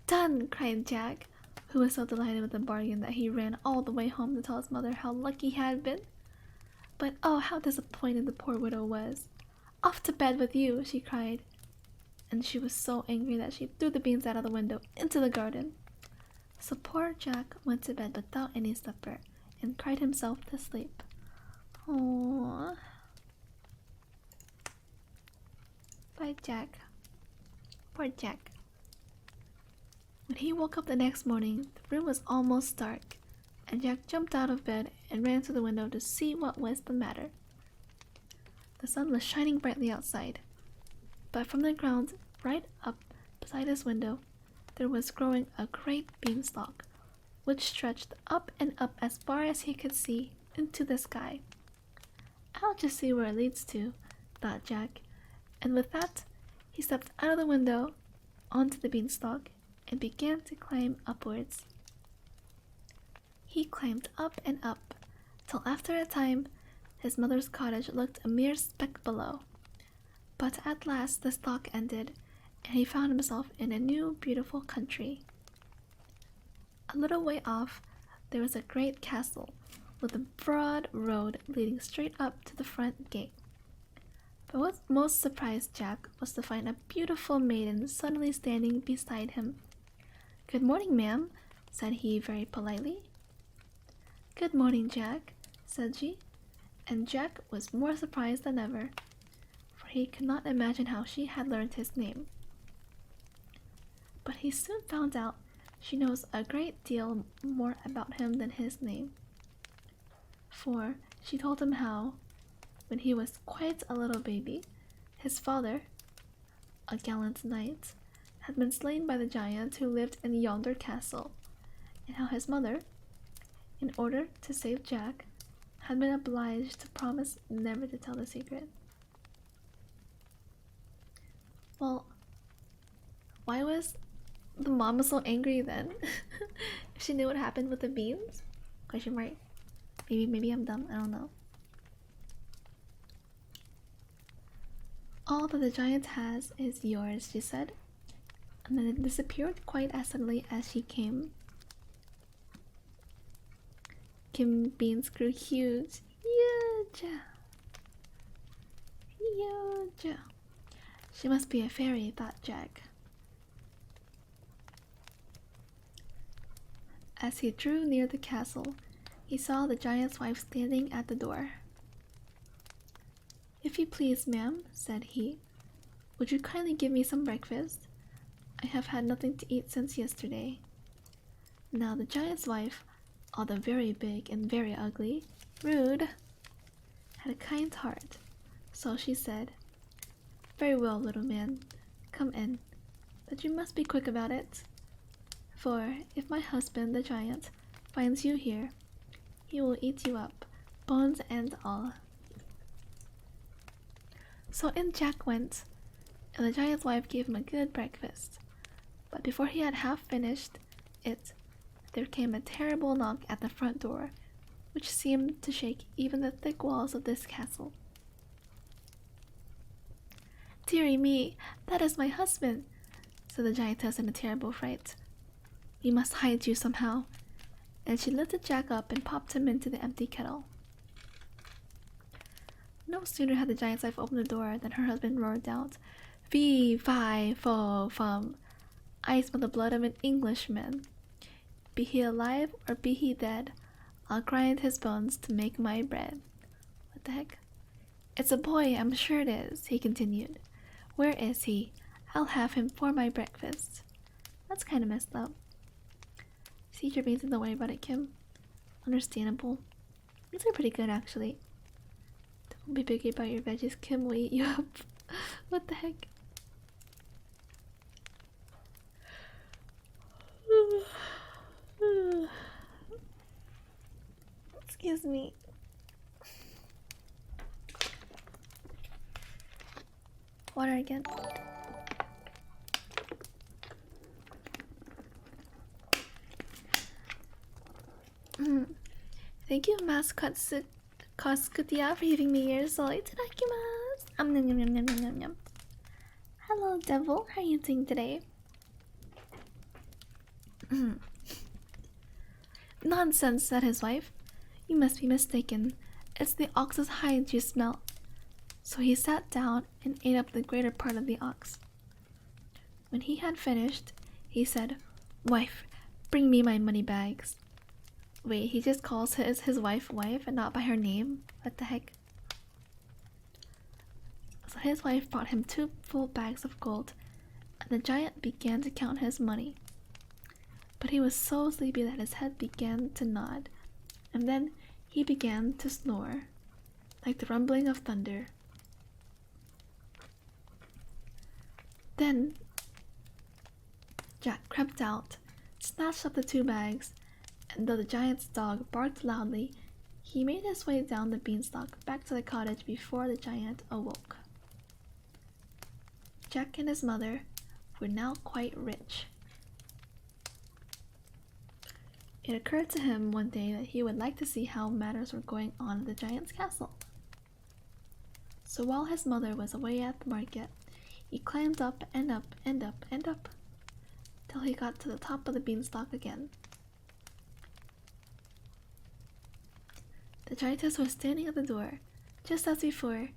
"Done!" cried Jack, who was so delighted with the bargain that he ran all the way home to tell his mother how lucky he had been. But oh, how disappointed the poor widow was. "Off to bed with you!" she cried. and she was so angry that she threw the beans out of the window into the garden. So poor Jack went to bed without any supper and cried himself to sleep. Aww. Bye, Jack. Poor Jack. When he woke up the next morning, the room was almost dark, and Jack jumped out of bed and ran to the window to see what was the matter. The sun was shining brightly outside, but from the ground right up beside his window, there was growing a great beanstalk, which stretched up and up as far as he could see into the sky. I'll just see where it leads to, thought Jack, and with that, he stepped out of the window onto the beanstalk and began to climb upwards. He climbed up and up, till after a time his mother's cottage looked a mere speck below. But at last the stalk ended, and he found himself in a new beautiful country. A little way off, there was a great castle, with a broad road leading straight up to the front gate. But what most surprised Jack was to find a beautiful maiden suddenly standing beside him. "Good morning, ma'am," said he very politely. "Good morning, Jack," said she, and Jack was more surprised than ever, for he could not imagine how she had learned his name. But he soon found out she knows a great deal more about him than his name, for she told him how, when he was quite a little baby, his father, a gallant knight, had been slain by the giant who lived in yonder castle, and how his mother, in order to save Jack, had been obliged to promise never to tell the secret. Well, why was the mama so angry then? If she knew what happened with the beans? Question mark. Maybe I'm dumb, I don't know. "All that the giant has is yours," she said, and then it disappeared quite as suddenly as she came. Kim beans grew huge. Huge. She must be a fairy, thought Jack. As he drew near the castle, he saw the giant's wife standing at the door. "If you please, ma'am," said he, "would you kindly give me some breakfast? I have had nothing to eat since yesterday." Now the giant's wife, although very big and very ugly, rude, had a kind heart, so she said, "Very well, little man, come in, but you must be quick about it, for if my husband, the giant, finds you here, he will eat you up, bones and all." So in Jack went, and the giant's wife gave him a good breakfast. But before he had half finished it, there came a terrible knock at the front door, which seemed to shake even the thick walls of this castle. "Dearie me, that is my husband," said the giantess in a terrible fright. "We must hide you somehow," and she lifted Jack up and popped him into the empty kettle. No sooner had the giant's wife opened the door than her husband roared out, "Fee, fi, fo, fum! I smell the blood of an Englishman. Be he alive or be he dead, I'll grind his bones to make my bread." What the heck? "It's a boy, I'm sure it is," he continued. "Where is he? I'll have him for my breakfast." That's kind of messed up. See your beans and don't worry about it, Kim. Understandable. These are pretty good, actually. Don't be picky about your veggies, Kim will eat you up. What the heck? Excuse me. Water again. Thank you, mascot Koskutia, for giving me your soul. Itadakimasu. Nom nom nom nom nom nom. Hello, devil. How are you doing today? "Nonsense," said his wife. "You must be mistaken. It's the ox's hide you smell." So he sat down and ate up the greater part of the ox. When he had finished, he said, "Wife, bring me my money bags." Wait, he just calls his wife and not by her name? What the heck? So his wife brought him 2 full bags of gold, and the giant began to count his money. But he was so sleepy that his head began to nod, and then he began to snore, like the rumbling of thunder. Then Jack crept out, snatched up the 2 bags, and though the giant's dog barked loudly, he made his way down the beanstalk back to the cottage before the giant awoke. Jack and his mother were now quite rich. It occurred to him one day that he would like to see how matters were going on at the giant's castle. So while his mother was away at the market, he climbed up and up and up and up, till he got to the top of the beanstalk again. The giantess was standing at the door, just as before,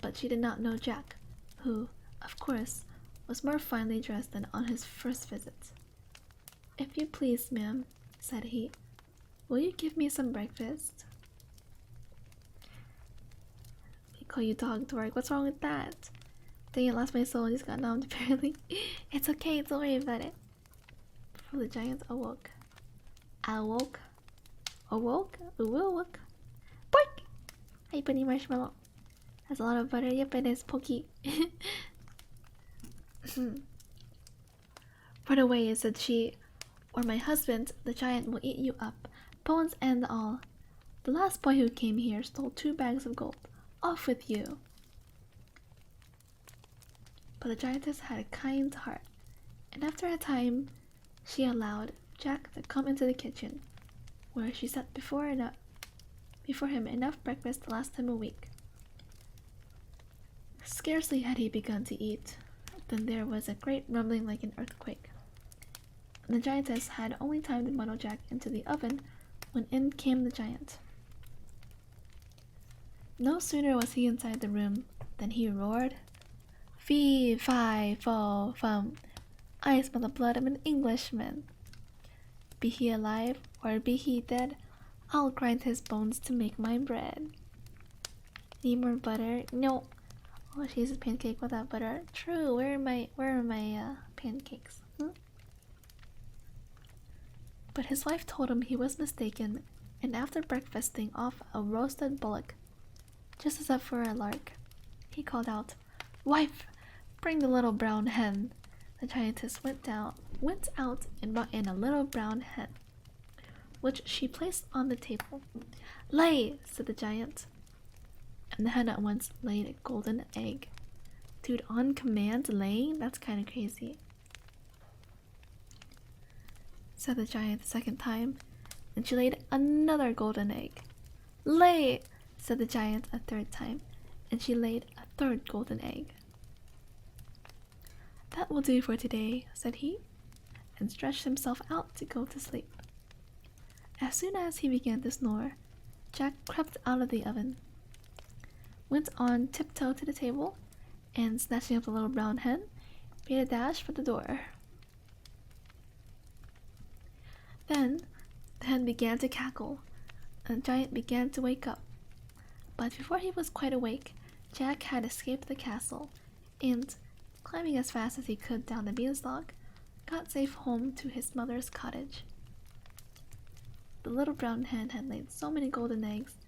but she did not know Jack, who, of course, was more finely dressed than on his first visit. "If you please, ma'am," said he, "will you give me some breakfast?" "We call you dog to work. What's wrong with that?" "Dang it, lost my soul and just got numbed apparently." "It's okay, don't worry about it." Before the giant awoke. Awoke? Pork! Hi, Bunny Marshmallow. Has a lot of butter. Yep, it is. Pokey. "Run away," said she, "or my husband, the giant, will eat you up, bones and all. The last boy who came here stole 2 bags of gold. Off with you." But the giantess had a kind heart, and after a time she allowed Jack to come into the kitchen, where she set before him enough breakfast to last him a week. Scarcely had he begun to eat, than there was a great rumbling like an earthquake. And the giantess had only time to bundle Jack into the oven when in came the giant. No sooner was he inside the room than he roared, "Fee, fi, fo, fum, I smell the blood of an Englishman. Be he alive or be he dead, I'll grind his bones to make my bread." "Need more butter?" "No." "Oh, she uses pancake without butter." "True. Where are my pancakes?" But his wife told him he was mistaken, and after breakfasting off a roasted bullock, just as up for a lark, he called out, "Wife, bring the little brown hen." The giantess went out and brought in a little brown hen, which she placed on the table. "Lay," said the giant, and the hen at once laid a golden egg. Dude, on command laying? That's kind of crazy. Said the giant the second time, and she laid another golden egg. "Lay," said the giant a third time, and she laid a third golden egg. "That will do for today," said he, and stretched himself out to go to sleep. As soon as he began to snore, Jack crept out of the oven, went on tiptoe to the table, and snatching up the little brown hen, made a dash for the door. Then the hen began to cackle, and the giant began to wake up. But before he was quite awake, Jack had escaped the castle, and, climbing as fast as he could down the beanstalk, got safe home to his mother's cottage. The little brown hen had laid so many golden eggs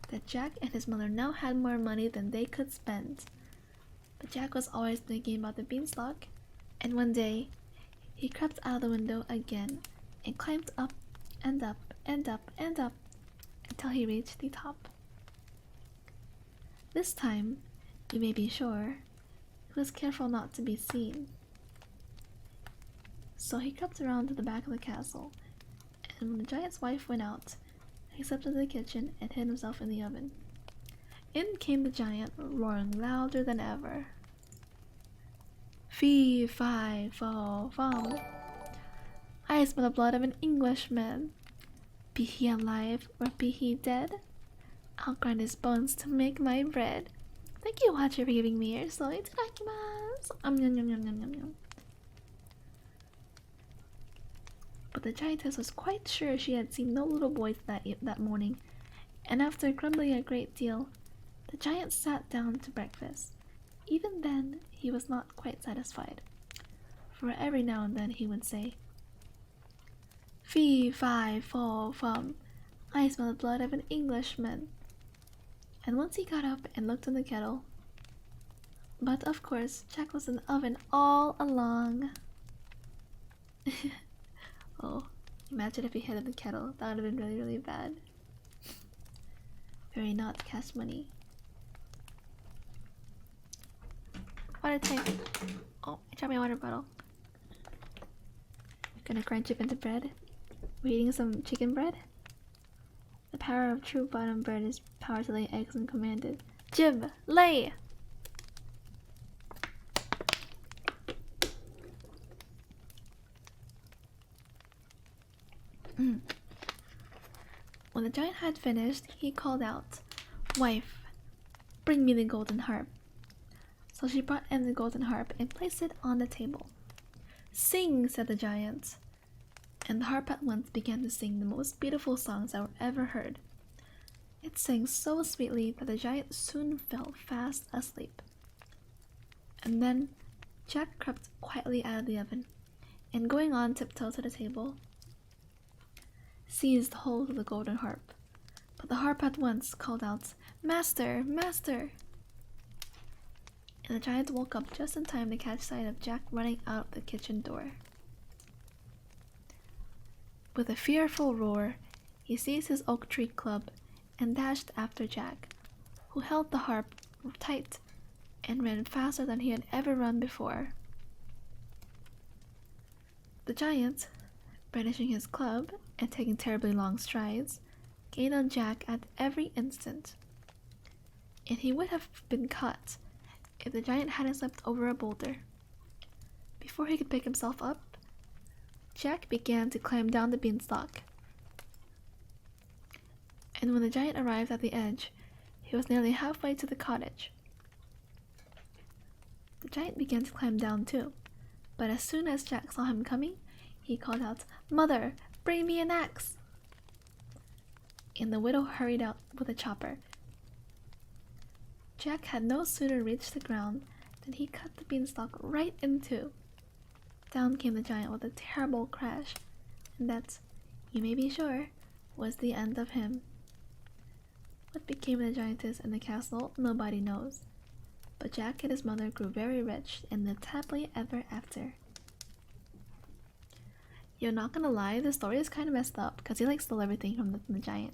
that Jack and his mother now had more money than they could spend. But Jack was always thinking about the beanstalk, and one day he crept out of the window again and climbed up and up and up and up until he reached the top. This time, you may be sure, he was careful not to be seen. So he crept around to the back of the castle, and when the giant's wife went out, he slipped into the kitchen and hid himself in the oven. In came the giant, roaring louder than ever. "Fee, fi, fo, fum. I smell the blood of an Englishman. Be he alive or be he dead, I'll grind his bones to make my bread." Thank you, Watcher, for giving me your soy. Itadakimasu. Yum yum yum yum yum yum. But the giantess was quite sure she had seen no little boys that morning, and after grumbling a great deal, the giant sat down to breakfast. Even then, he was not quite satisfied, for every now and then he would say, "Fee, fi, fo, fum, I smell the blood of an Englishman." And once he got up and looked in the kettle, but of course, Jack was in the oven all along. Oh, imagine if he hid in the kettle. That would have been really, really bad. Very not cash money. Water time. Oh, I dropped my water bottle. Gonna crunch it into bread. We're eating some chicken bread. The power of true bottom bread is power to lay eggs when commanded. Jib, lay! When the giant had finished, he called out, "Wife, bring me the golden harp." So she brought in the golden harp and placed it on the table. "Sing," said the giant. And the harp at once began to sing the most beautiful songs that were ever heard. It sang so sweetly that the giant soon fell fast asleep. And then Jack crept quietly out of the oven, and going on tiptoe to the table, seized hold of the golden harp. But the harp at once called out, "Master, master!" And the giant woke up just in time to catch sight of Jack running out the kitchen door. With a fearful roar, he seized his oak tree club and dashed after Jack, who held the harp tight and ran faster than he had ever run before. The giant, brandishing his club and taking terribly long strides, gained on Jack at every instant. And he would have been caught if the giant hadn't slipped over a boulder. Before he could pick himself up, Jack began to climb down the beanstalk. And when the giant arrived at the edge, he was nearly halfway to the cottage. The giant began to climb down too, but as soon as Jack saw him coming, he called out, "Mother, bring me an axe!" And the widow hurried out with a chopper. Jack had no sooner reached the ground than he cut the beanstalk right in two. Down came the giant with a terrible crash, and that, you may be sure, was the end of him. What became of the giantess and the castle, nobody knows. But Jack and his mother grew very rich and lived happily ever after. You're not gonna lie, the story is kind of messed up because he stole everything from the giant.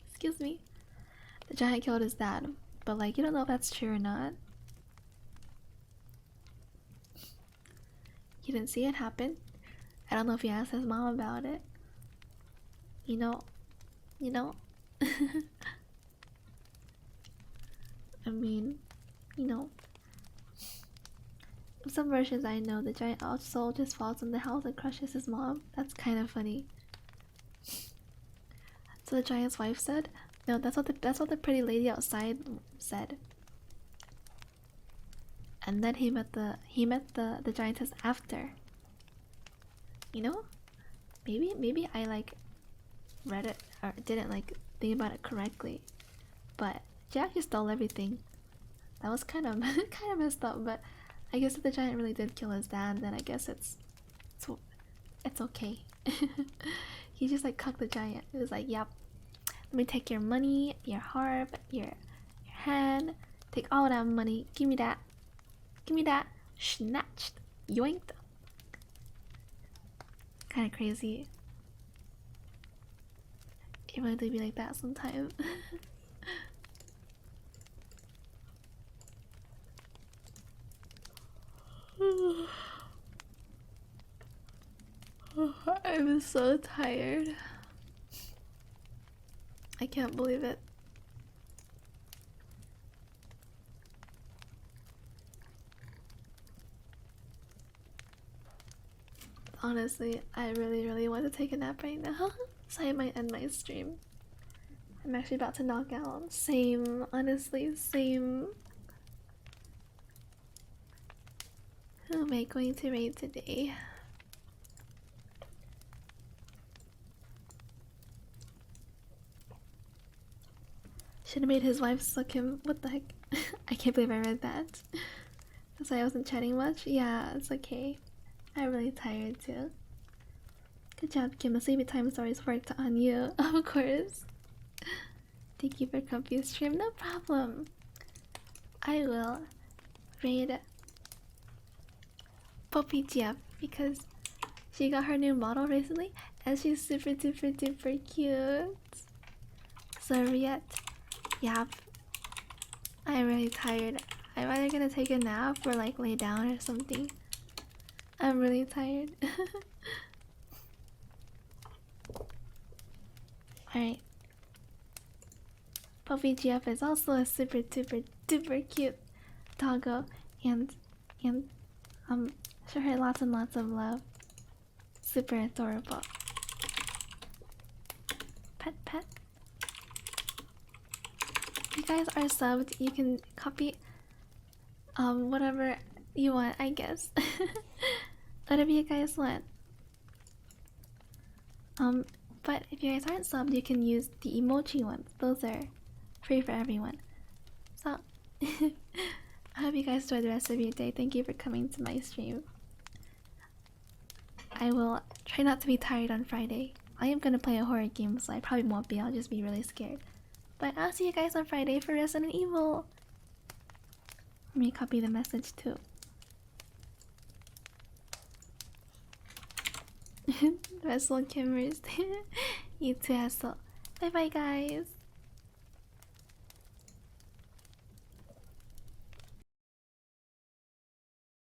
Excuse me. The giant killed his dad, but you don't know if that's true or not. You didn't see it happen. I don't know if he asked his mom about it. You know. I mean, in some versions I know the giant soul just falls in the house and crushes his mom. That's kind of funny. So the giant's wife said, "No, that's what the pretty lady outside said." And then he met the giantess after. Maybe I read it or didn't think about it correctly. But Jack just stole everything. That was kind of kind of messed up, but I guess if the giant really did kill his dad, then I guess it's okay. He just cucked the giant. It was "Yep, let me take your money, your harp, your hand, take all that money, give me that, snatched, yoinked." Kind of crazy. It really do be like that sometimes. I'm so tired. I can't believe it. Honestly, I really want to take a nap right now, so I might end my stream. I'm actually about to knock out. Same, honestly, same. Who am I going to raid today? Should have made his wife suck him. What the heck? I can't believe I read that. That's why I wasn't chatting much. Yeah, it's okay. I'm really tired too. Good job, Kim. The sleepy time stories worked on you. Of course. Thank you for comfy stream. No problem. I will raid Poppy Jeff because she got her new model recently and she's super duper duper cute. Serviette. Yep. I'm really tired. I'm either gonna take a nap or like lay down or something. I'm really tired. Alright. Puppy GF is also a super duper duper cute doggo and show her lots and lots of love. Super adorable. Pet pet. If you guys are subbed, you can copy whatever you want, I guess. Whatever you guys want. But if you guys aren't subbed, you can use the emoji ones. Those are free for everyone. So I hope you guys enjoy the rest of your day. Thank you for coming to my stream. I will try not to be tired on Friday. I am gonna play a horror game, so I probably won't be. I'll just be really scared. But I'll see you guys on Friday for Resident Evil. Let me copy the message too. Vessel cameras. You too, Hassel. Bye bye, guys.